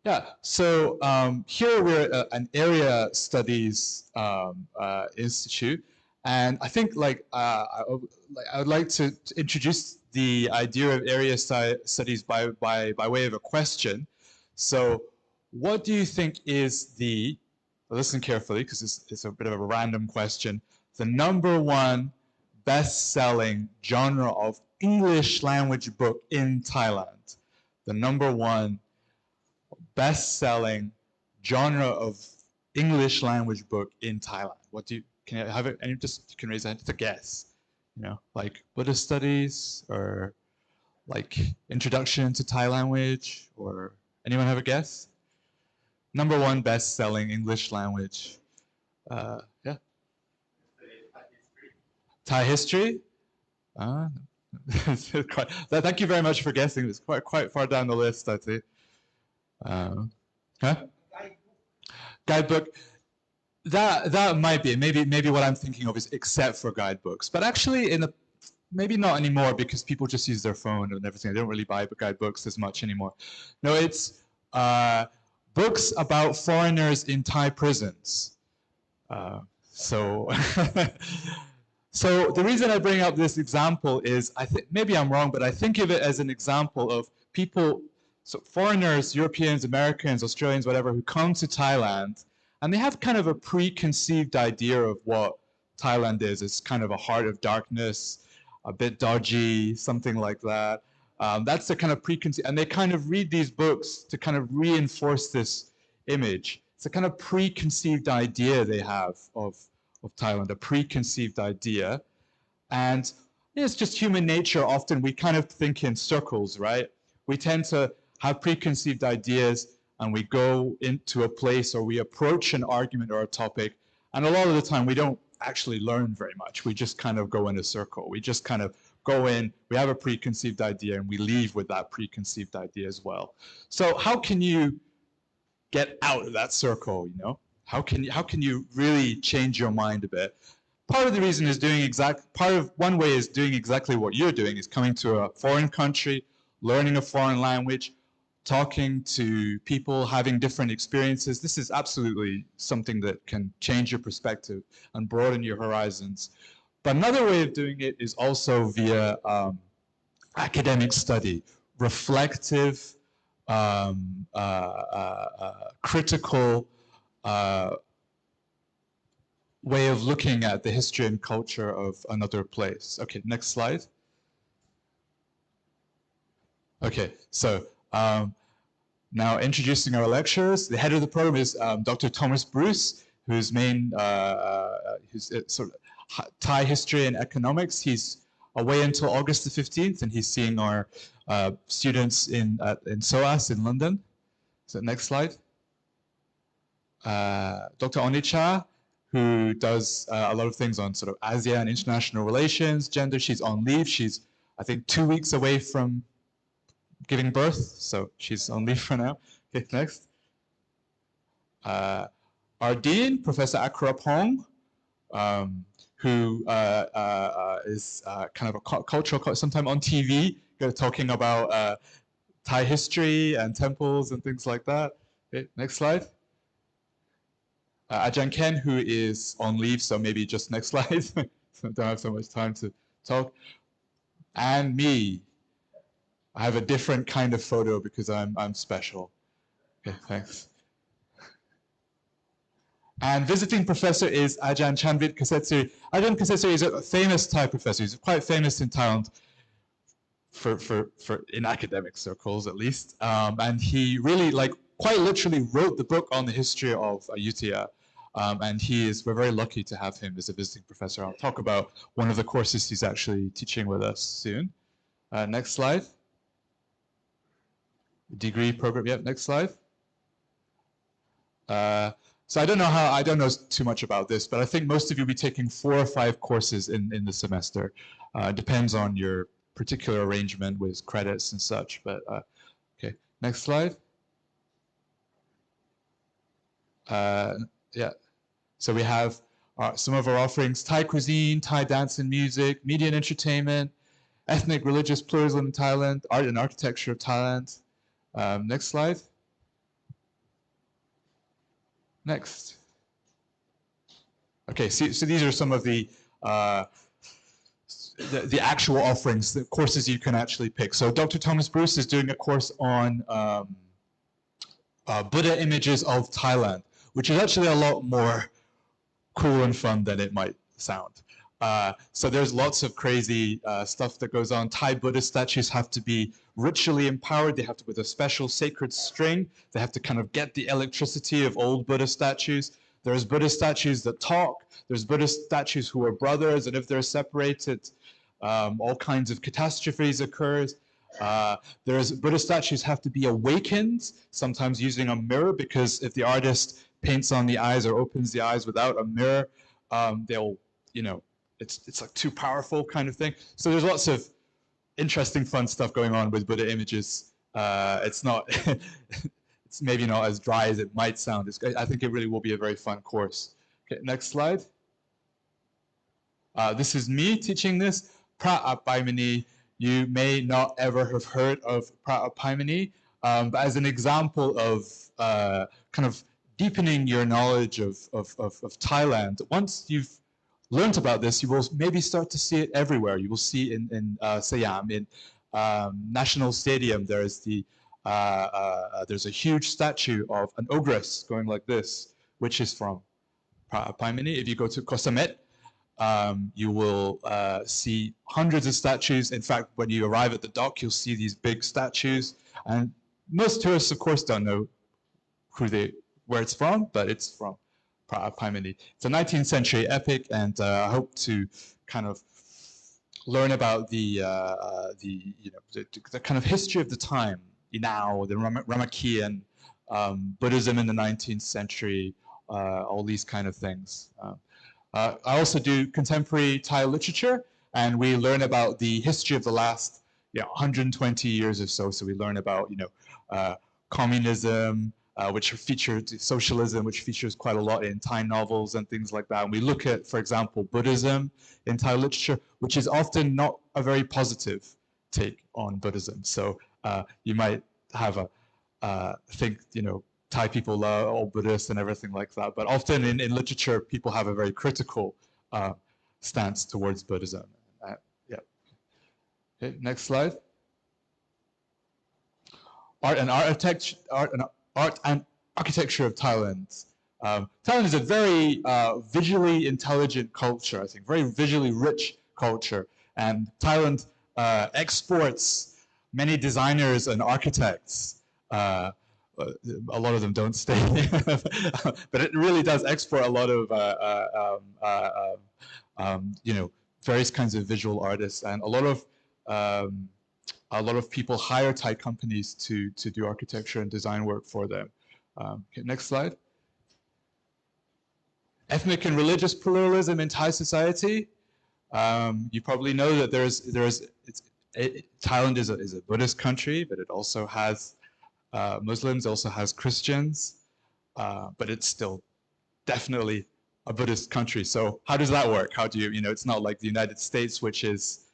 Yeah, so here we're an area studies institute, and I think I would like to introduce the idea of area studies by way of a question. So, what do you think is the, listen carefully because it's a bit of a random question, the #1 best-selling genre of English language book in Thailand? The #1 best-selling genre of English language book in Thailand. What do you, can you have it? And you can raise a hand. It's a guess. You know, like Buddhist studies or like introduction to Thai language, or anyone have a guess? #1 best-selling English language. Yeah. Thai history. Thank you very much for guessing. It's quite far down the list, I think. Huh? Guidebook. That might be maybe what I'm thinking of is except for guidebooks, but actually maybe not anymore because people just use their phone and everything. They don't really buy guidebooks as much anymore. No, it's books about foreigners in Thai prisons. So the reason I bring up this example is maybe I'm wrong, but I think of it as an example of people. So foreigners, Europeans, Americans, Australians, whatever, who come to Thailand, and they have kind of a preconceived idea of what Thailand is. It's kind of a heart of darkness, a bit dodgy, something like that. That's the kind of preconceived, and they kind of read these books to kind of reinforce this image. It's a kind of preconceived idea they have of Thailand, a preconceived idea. And it's just human nature. Often we kind of think in circles, right? We tend to have preconceived ideas and we go into a place or we approach an argument or a topic, and a lot of the time we don't actually learn very much. We just kind of go in a circle. We just kind of go in, we have a preconceived idea, and we leave with that preconceived idea as well. So how can you get out of that circle, you know? How can you really change your mind a bit? Part of the reason is one way is doing exactly what you're doing, is coming to a foreign country, learning a foreign language, talking to people, having different experiences. This is absolutely something that can change your perspective and broaden your horizons. But another way of doing it is also via academic study, reflective, critical way of looking at the history and culture of another place. Okay, next slide. Okay, so now introducing our lecturers. The head of the program is Dr. Thomas Bruce, who's sort of Thai history and economics. He's away until August the 15th, and he's seeing our students in SOAS in London. So next slide. Dr. Onicha, who does a lot of things on sort of ASEAN international relations, gender. She's on leave. She's, I think, 2 weeks away from giving birth, so she's on leave for now. Okay, next. Our dean, Professor Akrapong, who is kind of a cultural, sometime on TV, talking about Thai history and temples and things like that. Okay, next slide. Ajahn Ken, who is on leave, so maybe just next slide. So don't have so much time to talk. And me. I have a different kind of photo because I'm special. Okay, thanks. And visiting professor is Ajahn Chanvit Kasetsu. Ajahn Kasetsu is a famous Thai professor. He's quite famous in Thailand for in academic circles at least. And he really quite literally wrote the book on the history of Ayutthaya. And we're very lucky to have him as a visiting professor. I'll talk about one of the courses he's actually teaching with us soon. Next slide. Degree program, yep, next slide. So I don't know too much about this, but I think most of you will be taking 4 or 5 courses in the semester. Depends on your particular arrangement with credits and such, but okay, next slide. Yeah, so we have some of our offerings: Thai cuisine, Thai dance and music, media and entertainment, ethnic religious pluralism in Thailand, art and architecture of Thailand. Next slide. Next. Okay, so these are some of the actual offerings, the courses you can actually pick. So Dr. Thomas Bruce is doing a course on Buddha images of Thailand, which is actually a lot more cool and fun than it might sound. So there's lots of crazy stuff that goes on. Thai Buddhist statues have to be ritually empowered. They have to, with a special sacred string, they have to kind of get the electricity of old Buddhist statues. There's Buddhist statues that talk. There's Buddhist statues who are brothers, and if they're separated, all kinds of catastrophes occurs. There's Buddhist statues have to be awakened, sometimes using a mirror, because if the artist paints on the eyes or opens the eyes without a mirror, they'll, it's like too powerful kind of thing. So there's lots of interesting, fun stuff going on with Buddha images. It's not, it's maybe not as dry as it might sound. I think it really will be a very fun course. Okay, next slide. This is me teaching this. Pra'apaimani, you may not ever have heard of Pra'apaimani, but as an example of kind of deepening your knowledge of Thailand, once you've learned about this, you will maybe start to see it everywhere. You will see in Siam, in National Stadium, there's a huge statue of an ogress going like this, which is from Pra'apaimani. If you go to Koh Samet, you will see hundreds of statues. In fact, when you arrive at the dock, you'll see these big statues. And most tourists, of course, don't know where it's from, but it's from Pra'apaimani. It's a 19th century epic, and I hope to kind of learn about the kind of history of the time, now the Ramakian, Buddhism in the 19th century, all these kind of things. I also do contemporary Thai literature, and we learn about the history of the last 120 years or so. So we learn about communism, which featured socialism, which features quite a lot in Thai novels and things like that. And we look at, for example, Buddhism in Thai literature, which is often not a very positive take on Buddhism. So you might have think, Thai people are all Buddhists and everything like that. But often in literature, people have a very critical stance towards Buddhism. Yeah. Okay, next slide. Art and architecture of Thailand. Thailand is a very visually intelligent culture, I think, very visually rich culture. And Thailand exports many designers and architects. A lot of them don't stay, but it really does export a lot of, various kinds of visual artists, and a lot of people hire Thai companies to do architecture and design work for them. Okay, next slide. Ethnic and religious pluralism in Thai society. You probably know that Thailand is a Buddhist country, but it also has Muslims, also has Christians, but it's still definitely a Buddhist country. So how does that work? How do you, it's not like the United States, which is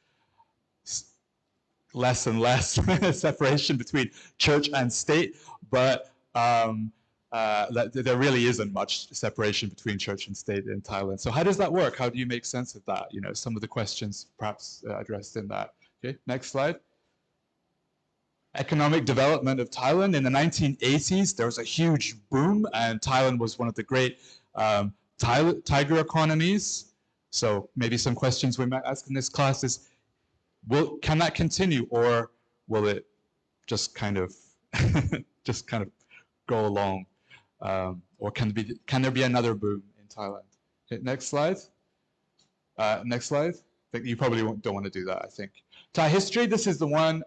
less and less separation between church and state, but there really isn't much separation between church and state in Thailand. So how does that work? How do you make sense of that? Some of the questions perhaps addressed in that. Okay, next slide. Economic development of Thailand. In the 1980s, there was a huge boom, and Thailand was one of the great tiger economies. So maybe some questions we might ask in this class is, can that continue, or will it just kind of go along, or can there be another boom in Thailand? Okay, next slide. Next slide. I think you probably don't want to do that. I think Thai history. This is the one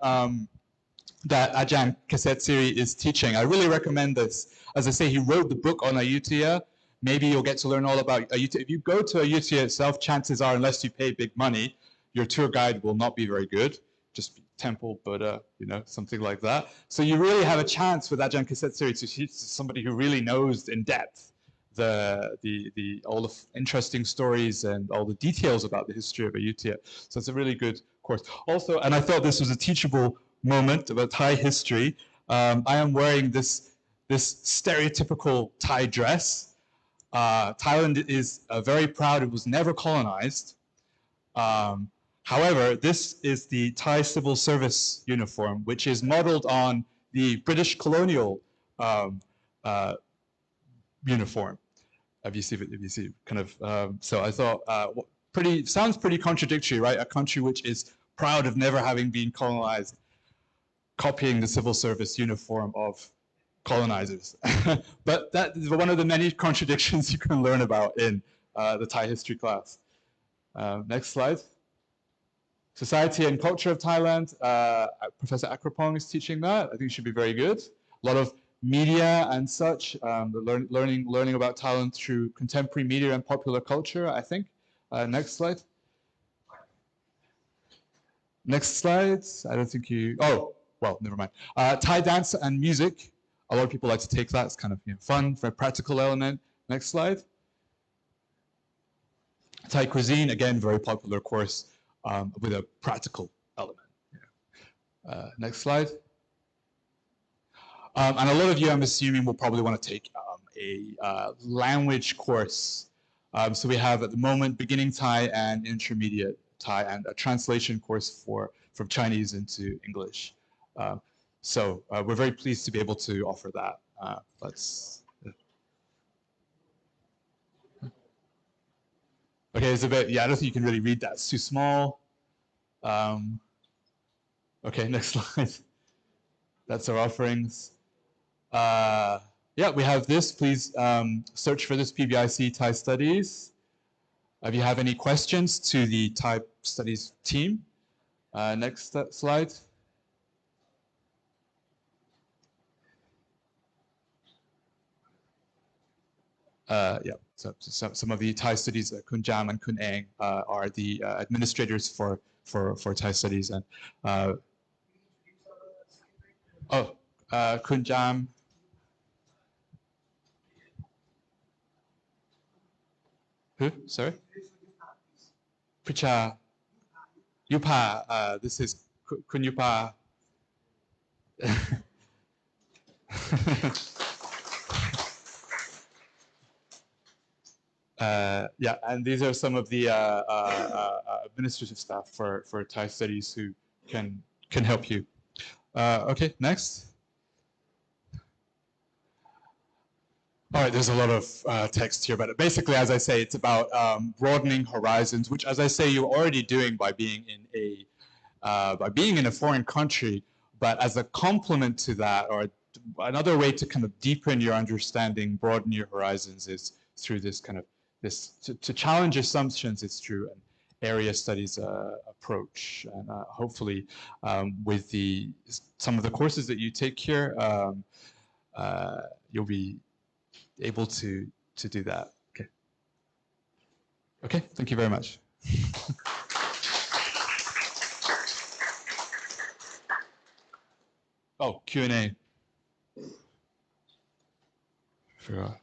that Ajahn Kasetsiri is teaching. I really recommend this. As I say, he wrote the book on Ayutthaya. Maybe you'll get to learn all about Ayutthaya. If you go to Ayutthaya itself, chances are, unless you pay big money, your tour guide will not be very good. Just temple, Buddha, something like that. So you really have a chance with Ajahn Kasetsiri to teach somebody who really knows in depth all the interesting stories and all the details about the history of Ayutthaya. So it's a really good course. Also, and I thought this was a teachable moment about Thai history. I am wearing this stereotypical Thai dress. Thailand is very proud it was never colonized. However, this is the Thai civil service uniform, which is modeled on the British colonial uniform. If you see kind of, so I thought, sounds pretty contradictory, right? A country which is proud of never having been colonized, copying the civil service uniform of colonizers. But that is one of the many contradictions you can learn about in the Thai history class. Next slide. Society and Culture of Thailand. Professor Akrapong is teaching that. I think it should be very good. A lot of media and such, learning about Thailand through contemporary media and popular culture, I think. Next slide. Next slide. I don't think you, oh, well, never mind. Thai dance and music. A lot of people like to take that. It's kind of fun, very practical element. Next slide. Thai cuisine, again, very popular course with a practical element. Next slide. And a lot of you, I'm assuming, will probably want to take a language course. So we have at the moment beginning Thai and intermediate Thai, and a translation course from Chinese into English. So we're very pleased to be able to offer that. Okay, it's a bit, I don't think you can really read that. It's too small. Okay, next slide. That's our offerings. Yeah, we have this. Please search for this PBIC Thai Studies. If you have any questions to the Thai Studies team. Next slide. Yeah, so some of the Thai Studies, Kun Jam and Kun Eng, are the administrators for Thai Studies. And Kun Jam. Who? Sorry? Pricha. Yupa. This is Kun Yupa. Yeah, and these are some of the administrative staff for Thai Studies who can help you. Okay, next. All right, there's a lot of text here, but basically, as I say, it's about broadening horizons, which, as I say, you're already doing by being in a foreign country. But as a complement to that, or another way to kind of deepen your understanding, broaden your horizons, is through this kind of to challenge assumptions. It's through an area studies approach, and hopefully, with some of the courses that you take here, you'll be able to do that. Okay. Okay. Thank you very much. Oh, Q&A. Forgot.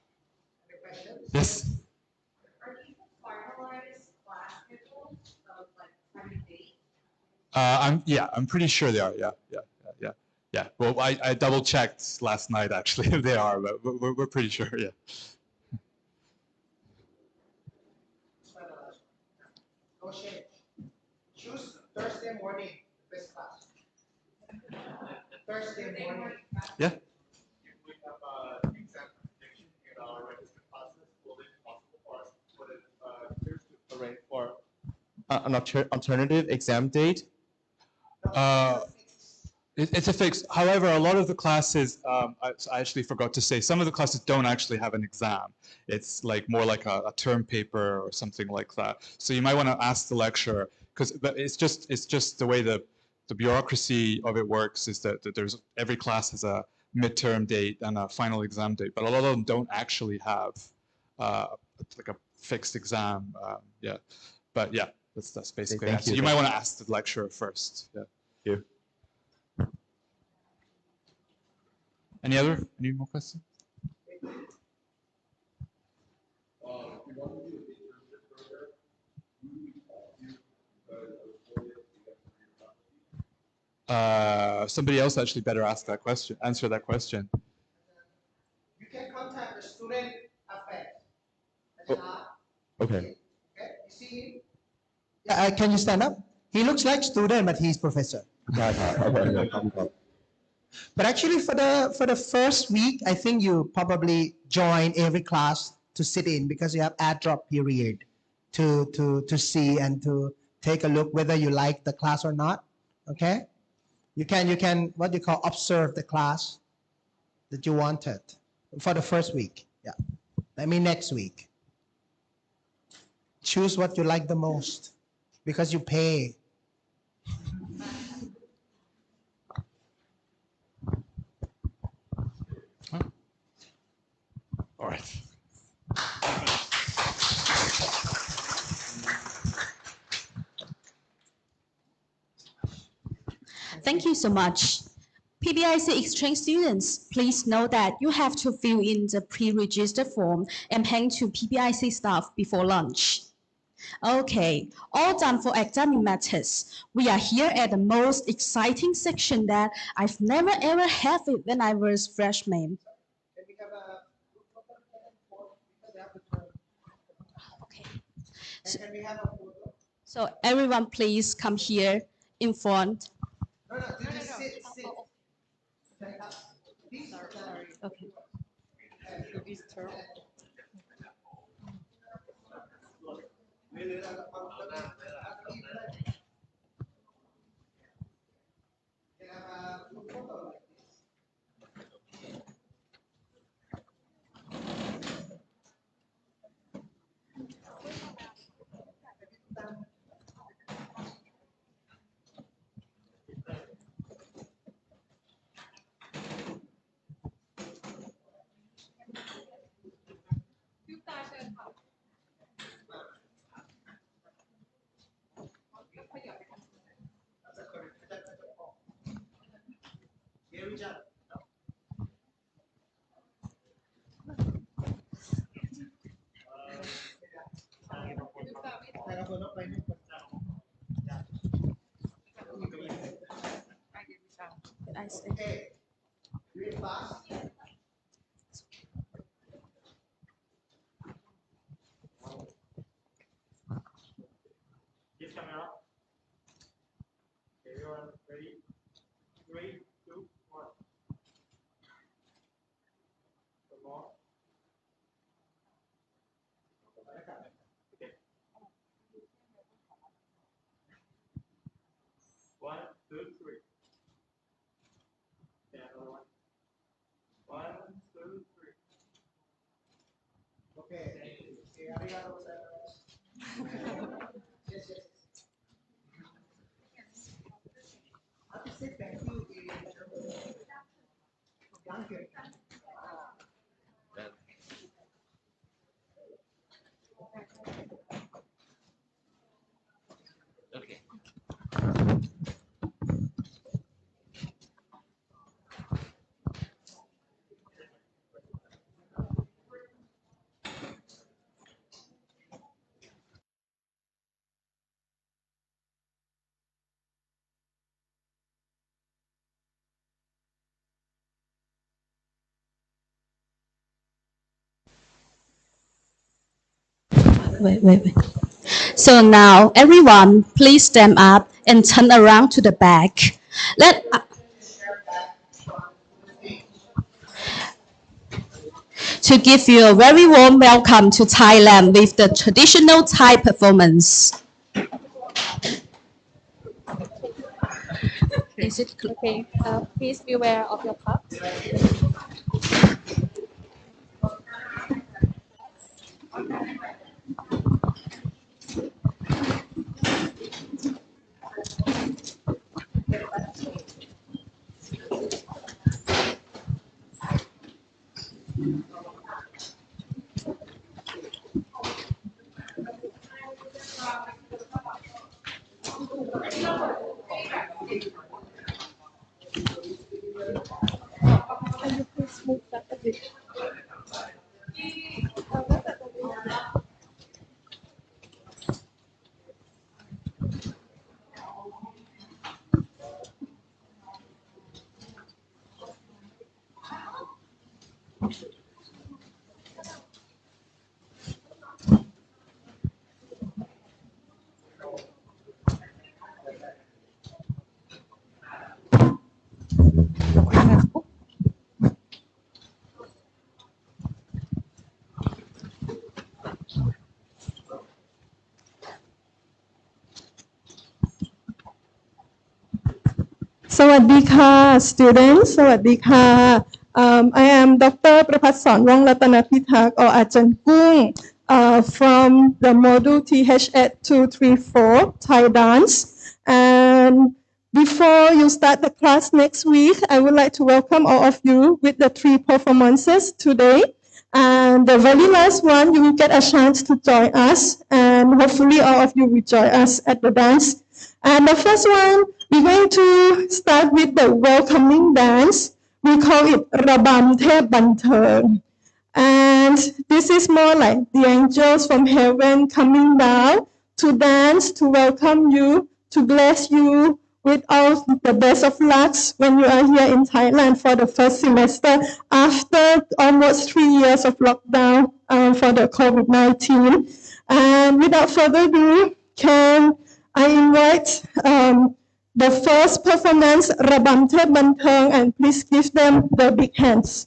Yes. I'm pretty sure they are. Yeah. Well, I double checked last night actually if they are, but we're pretty sure. Yeah. No change. Choose Thursday morning, best class. Thursday morning. Yeah. We have exam prediction in our registered classes. Will it be possible for us to put it here to arrange for an alternative exam date? It's a fix. However, a lot of the classes, I actually forgot to say, some of the classes don't actually have an exam. It's like more like a term paper or something like that. So you might want to ask the lecturer, because it's just the way the bureaucracy of it works is that there's every class has a midterm date and a final exam date, but a lot of them don't actually have like a fixed exam. Yeah, but yeah, that's basically it. So you might want to ask the lecturer first. Yeah. Thank you. Any more questions? Somebody else actually better ask that question, answer that question. You can contact the student affairs. Okay. Okay, you see him? Yeah, can you stand up? He looks like student, but he's professor. But actually, for the first week, I think you probably join every class to sit in because you have add drop period to see and to take a look whether you like the class or not. Okay, you can what you call observe the class that you wanted for the first week. Yeah, I mean next week. Choose what you like the most because you pay. All right. Thank you so much. PBIC exchange students, please know that you have to fill in the pre-register form and hand to PBIC staff before lunch. Okay, all done for academic matters. We are here at the most exciting section that I've never ever had it when I was freshman. Okay. So everyone please come here in front. Okay. Okay. Read fast. Yes, camera. Everyone ready? 3, 2, 1. One more. Okay. 1, 2, 3. Yeah, another one. 1, 2, 3. Okay. Arigatou gozaimasu. Yes. How to say thank you in German? Danke. Wait. So now, everyone, please stand up and turn around to the back. Let to give you a very warm welcome to Thailand with the traditional Thai performance. Is it clear? Okay, please beware of your cups. Can you please move that a bit? สวัสดีค่ะ students สวัสดีค่ะ I am Dr. ประภัสสร ว่องรัตนพิทักษ์ or อาจารย์กุ้ง from the module TH8234 Thai dance and before you start the class next week I would like to welcome all of you with the 3 performances today and the very last one you will get a chance to join us and hopefully all of you will join us at the dance and the first one we're going to start with the welcoming dance. We call it Rabam Thep Banteng. And this is more like the angels from heaven coming down to dance, to welcome you, to bless you with all the best of lucks when you are here in Thailand for the first semester after almost 3 years of lockdown for the COVID-19. And without further ado, can I invite the first performance, Rabam Thep Banteng, and please give them the big hands.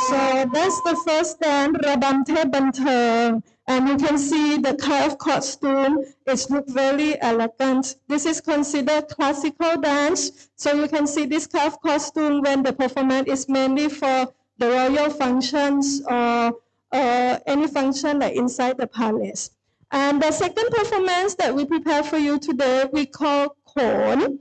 So that's the first dance, Rabante Banteng. And you can see the kind of costume, it looks very elegant. This is considered classical dance. So you can see this kind of costume when the performance is mainly for the royal functions or any function like inside the palace. And the second performance that we prepare for you today, we call Khon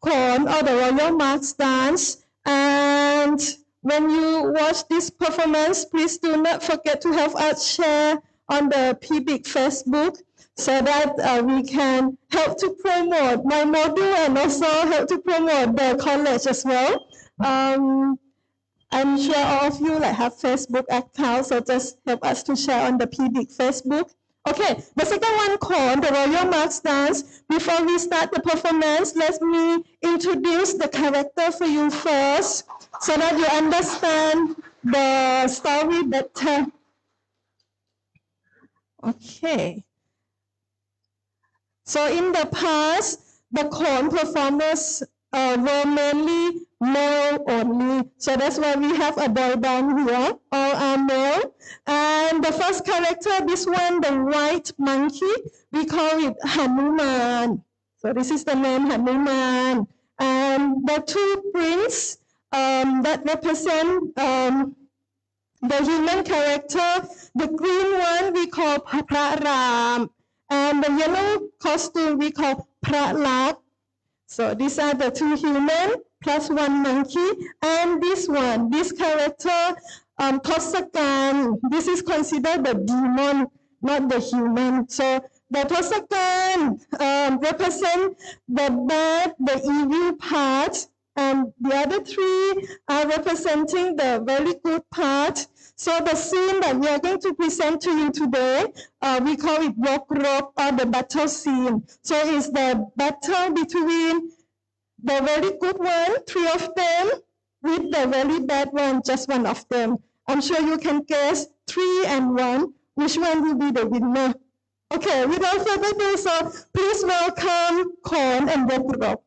or the Royal Marks dance. And when you watch this performance, please do not forget to help us share on the PBIC Facebook so that we can help to promote my module and also help to promote the college as well. I'm sure all of you have Facebook accounts, so just help us to share on the PBIC Facebook. Okay, the second one called the Royal Marks dance. Before we start the performance, let me introduce the character for you first so that you understand the story better. Okay. So in the past, the Khon performers were mainly male only. So that's why we have a boy band here, all are male. And the first character, this one, the white monkey, we call it Hanuman. So this is the name Hanuman. And the two princes that represent the human character, the green one we call Phra Ram, and the yellow costume we call Phra Lak. So these are the two human. plus one monkey. And this one, this character, Tosakan, this is considered the demon, not the human. So the Tosakan represent the bad, the evil part, and the other three are representing the very good part. So the scene that we are going to present to you today, we call it Rock or the battle scene. So it's the battle between the very good one, three of them, with the very bad one, just one of them. I'm sure you can guess 3 and 1, which one will be the winner. Okay, without further ado, so please welcome Korn and Rock.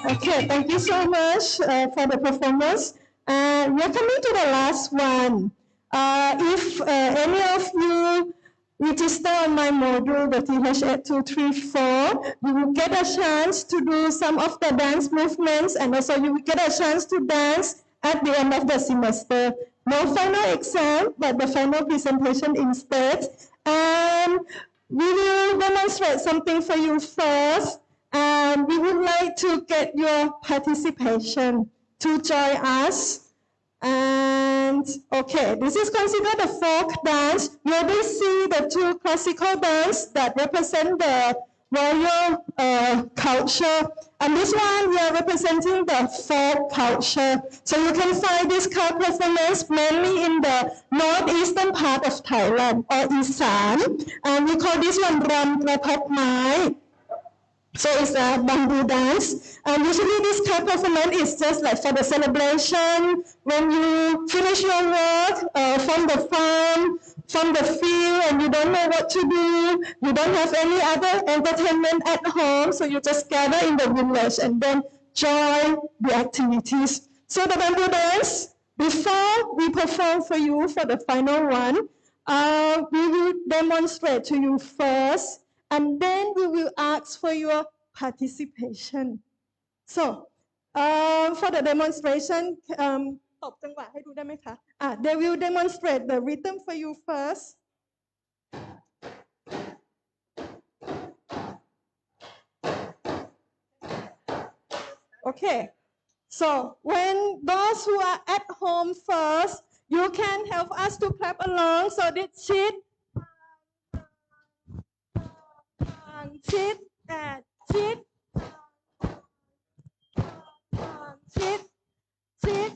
Okay, thank you so much for the performance. We are coming to the last one. If any of you register on my module, the TH8234, you will get a chance to do some of the dance movements, and also you will get a chance to dance at the end of the semester. No final exam, but the final presentation instead. And we will demonstrate something for you first. And we would like to get your participation to join us. And okay, this is considered a folk dance. You already see the two classical dance that represent the royal culture. And this one, we are representing the folk culture. So you can find this kind of performance mainly in the northeastern part of Thailand, or Isan. And we call this one Ram Krapap Mai. So it's a bamboo dance. And usually this kind of performance is just like for the celebration, when you finish your work from the farm, from the field, and you don't know what to do, you don't have any other entertainment at home, so you just gather in the village and then join the activities. So the bamboo dance, before we perform for you for the final one, we will demonstrate to you first, and then we will ask for your participation. So, for the demonstration, ตบจังหวะให้ดูได้ไหมคะ? They will demonstrate the rhythm for you first. Okay, so when those who are at home first, you can help us to clap along. So this sheet, sheet, sheet, sheet, sheet,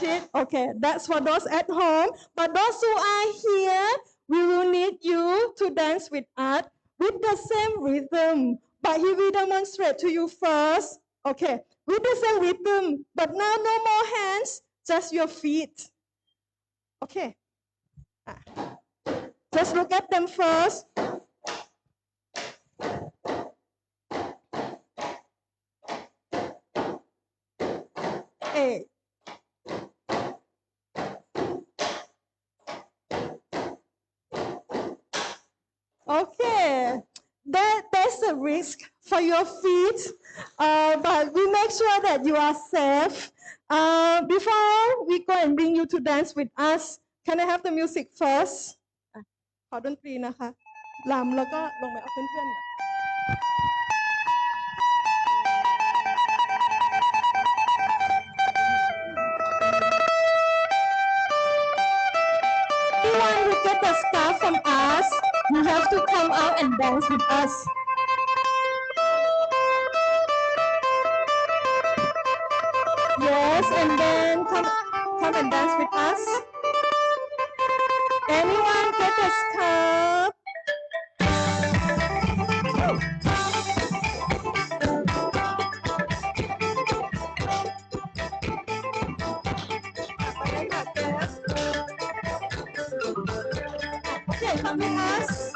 sheet. Okay, that's for those at home. But those who are here, we will need you to dance with us with the same rhythm. But he will demonstrate to you first. Okay, with the same rhythm. But now no more hands, just your feet. Okay. Just look at them first. Hey. Okay, there's a risk for your feet, but we make sure that you are safe. Before we go and bring you to dance with us, can I have the music first? ขอดนตรีนะคะลำแล้วก็ลงไปเอาเพื่อนๆ Anyone who get the scarf from us, you have to come out and dance with us. Yes, and then come and dance with us. Anyone get a scarf? Okay, come with us.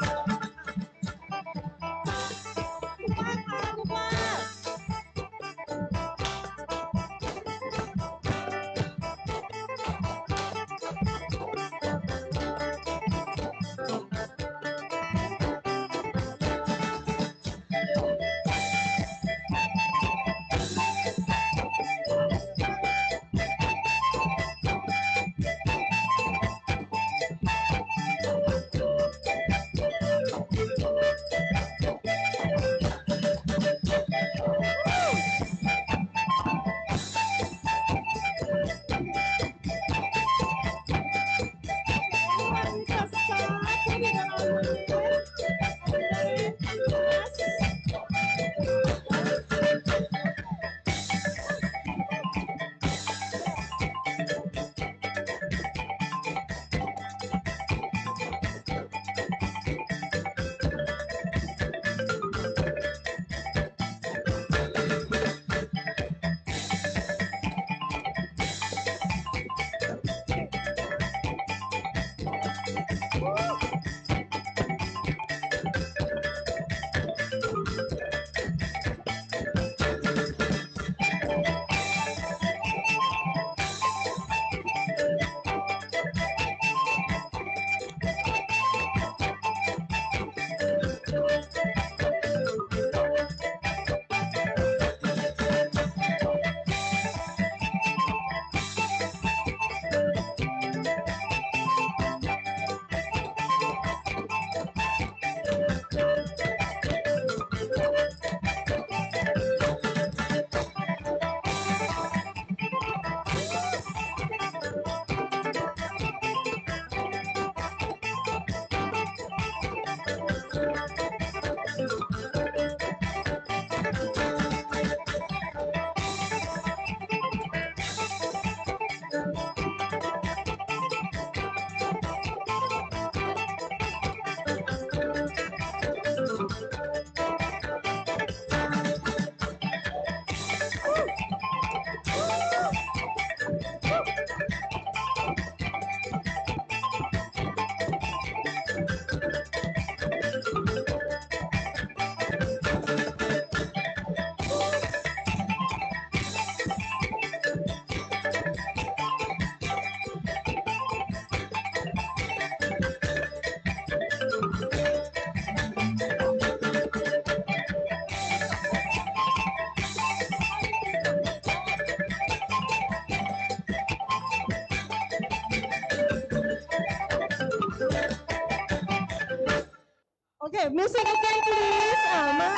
Okay, music again, please. Ma.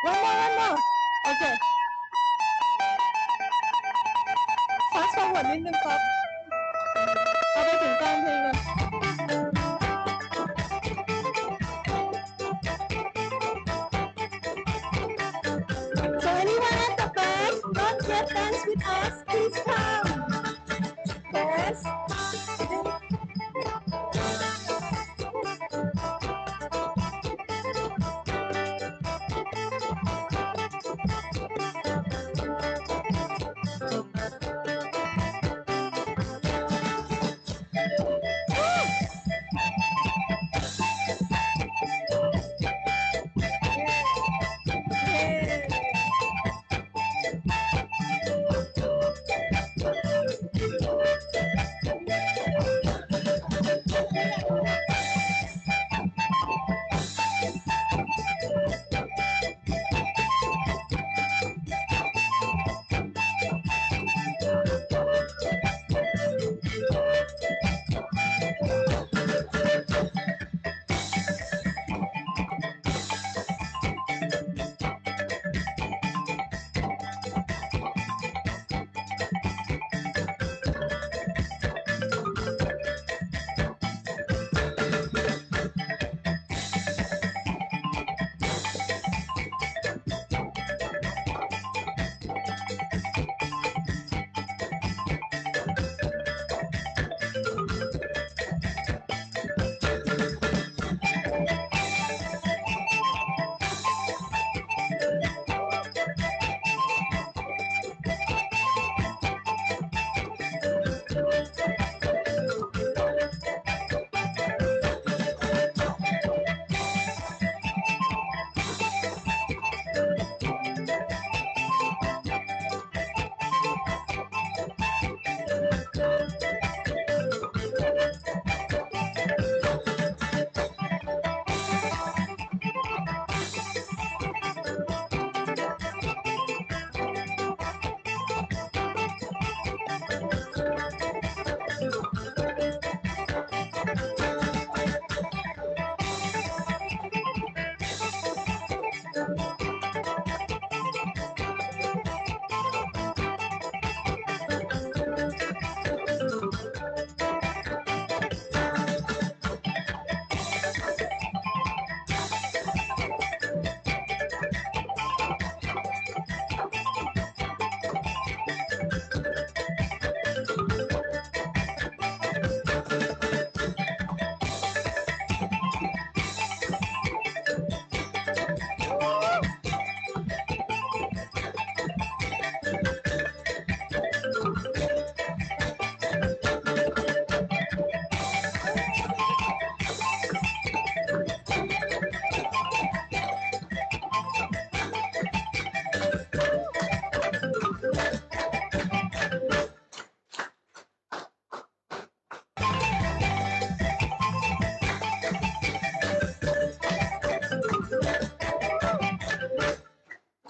One more. Okay. Fast forward นิดนึงครับเอาไปถึงกลางเพลงเลย So anyone at the back not yet dance with us, please come. Yes.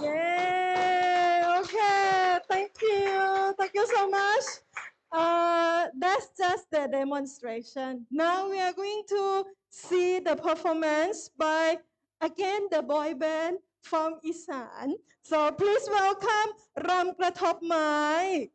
Yay! Okay, thank you. Thank you so much. That's just the demonstration. Now we are going to see the performance by, again, the boy band from Isan. So please welcome Ram Kratop Mai.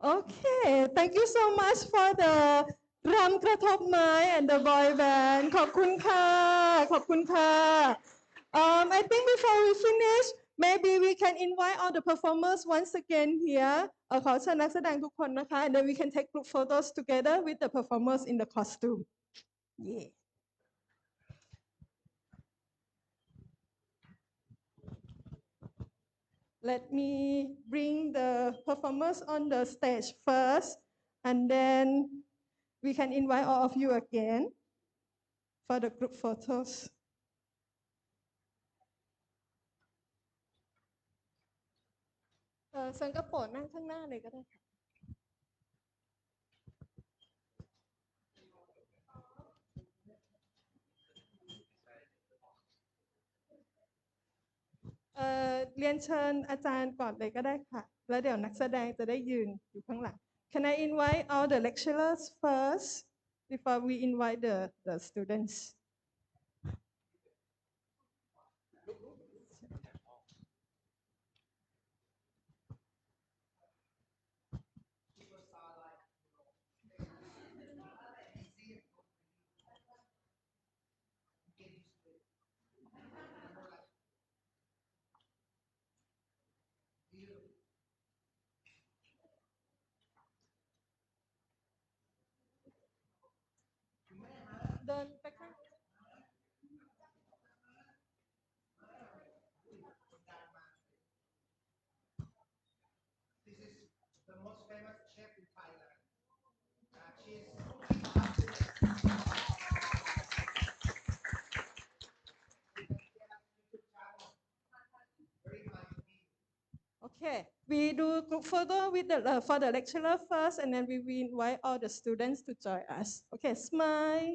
Okay, thank you so much for the รำกระทบไม้ and the boy band ขอบคุณค่ะ ขอบคุณค่ะ I think before we finish maybe we can invite all the performers once again here ขอเชิญนักแสดงทุกคนนะคะ and then we can take group photos together with the performers in the costume. Yeah. Let me bring the performers on the stage first, and then we can invite all of you again for the group photos. เซินก็โปรดนั่งข้างหน้าเลยก็ได้ค่ะเรียนเชิญอาจารย์ก่อนเลยก็ได้ค่ะ แล้วเดี๋ยวนักแสดงจะได้ยืนอยู่ข้างหลัง Can I invite all the lecturers first before we invite the students? Đơnไปข้าง This is the most famous chef in Thailand. She's Okay, we do group photo with the for the lecturer first, and then we will invite all the students to join us. Okay, smile.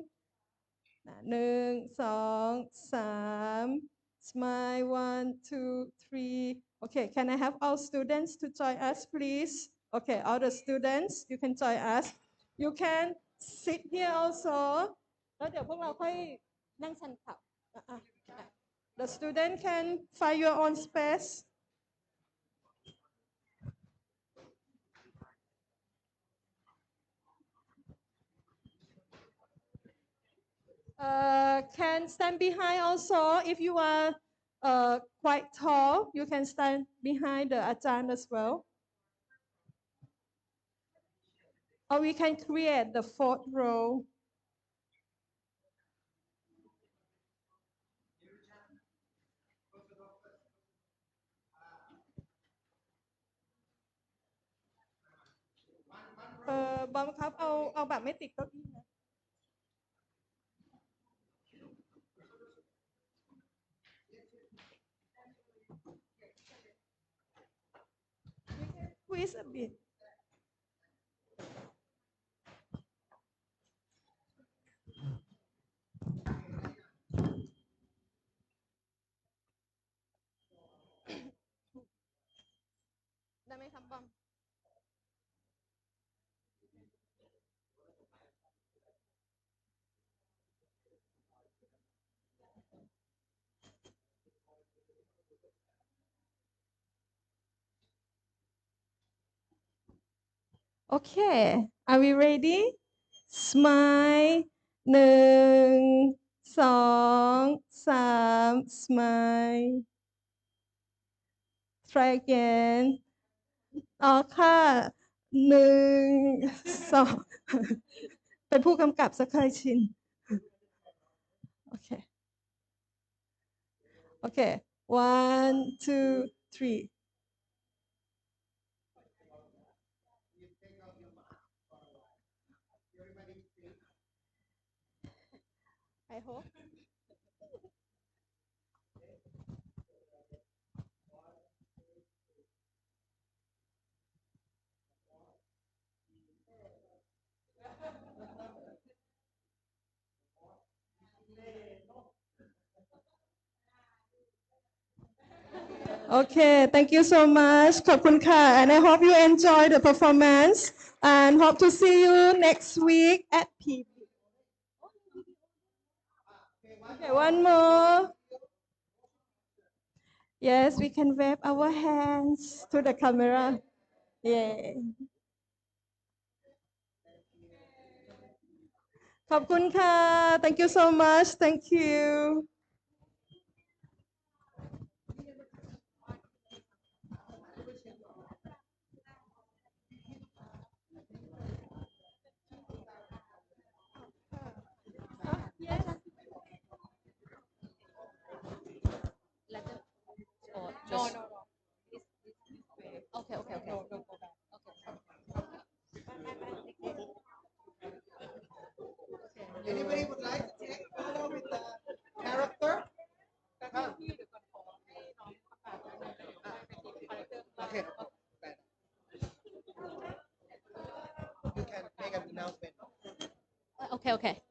หนึ่งสองสาม smile 1 2 3 Okay, can I have all students to join us, please? Okay, all the students, you can join us. You can sit here also. แล้วเดี๋ยวพวกเราค่อยนั่งชันเข่า The student can find your own space. Can stand behind also. If you are quite tall, you can stand behind the ajahn as well. Or we can create the fourth row. Bom ครับเอาแบบไม่ติดเก้าอี้นะ Squeeze a bit. Đã mấy thăm bom. Okay, are we ready? Smile หนึ่งสองสาม smile. Try again. อ๋อค่ะหนึ่งสอง เป็นผู้กำกับสักเคยชิน โอเค โอเค one two three I hope Okay, thank you so much. ขอบคุณค่ะ and I hope you enjoy the performance and hope to see you next week at PB. Okay, one more. Yes, we can wave our hands to the camera. Yeah. ขอบคุณค่ะ thank you so much thank you Okay, okay, okay. Anybody would like to take a photo with the character? Okay. You can make an announcement. Okay, okay.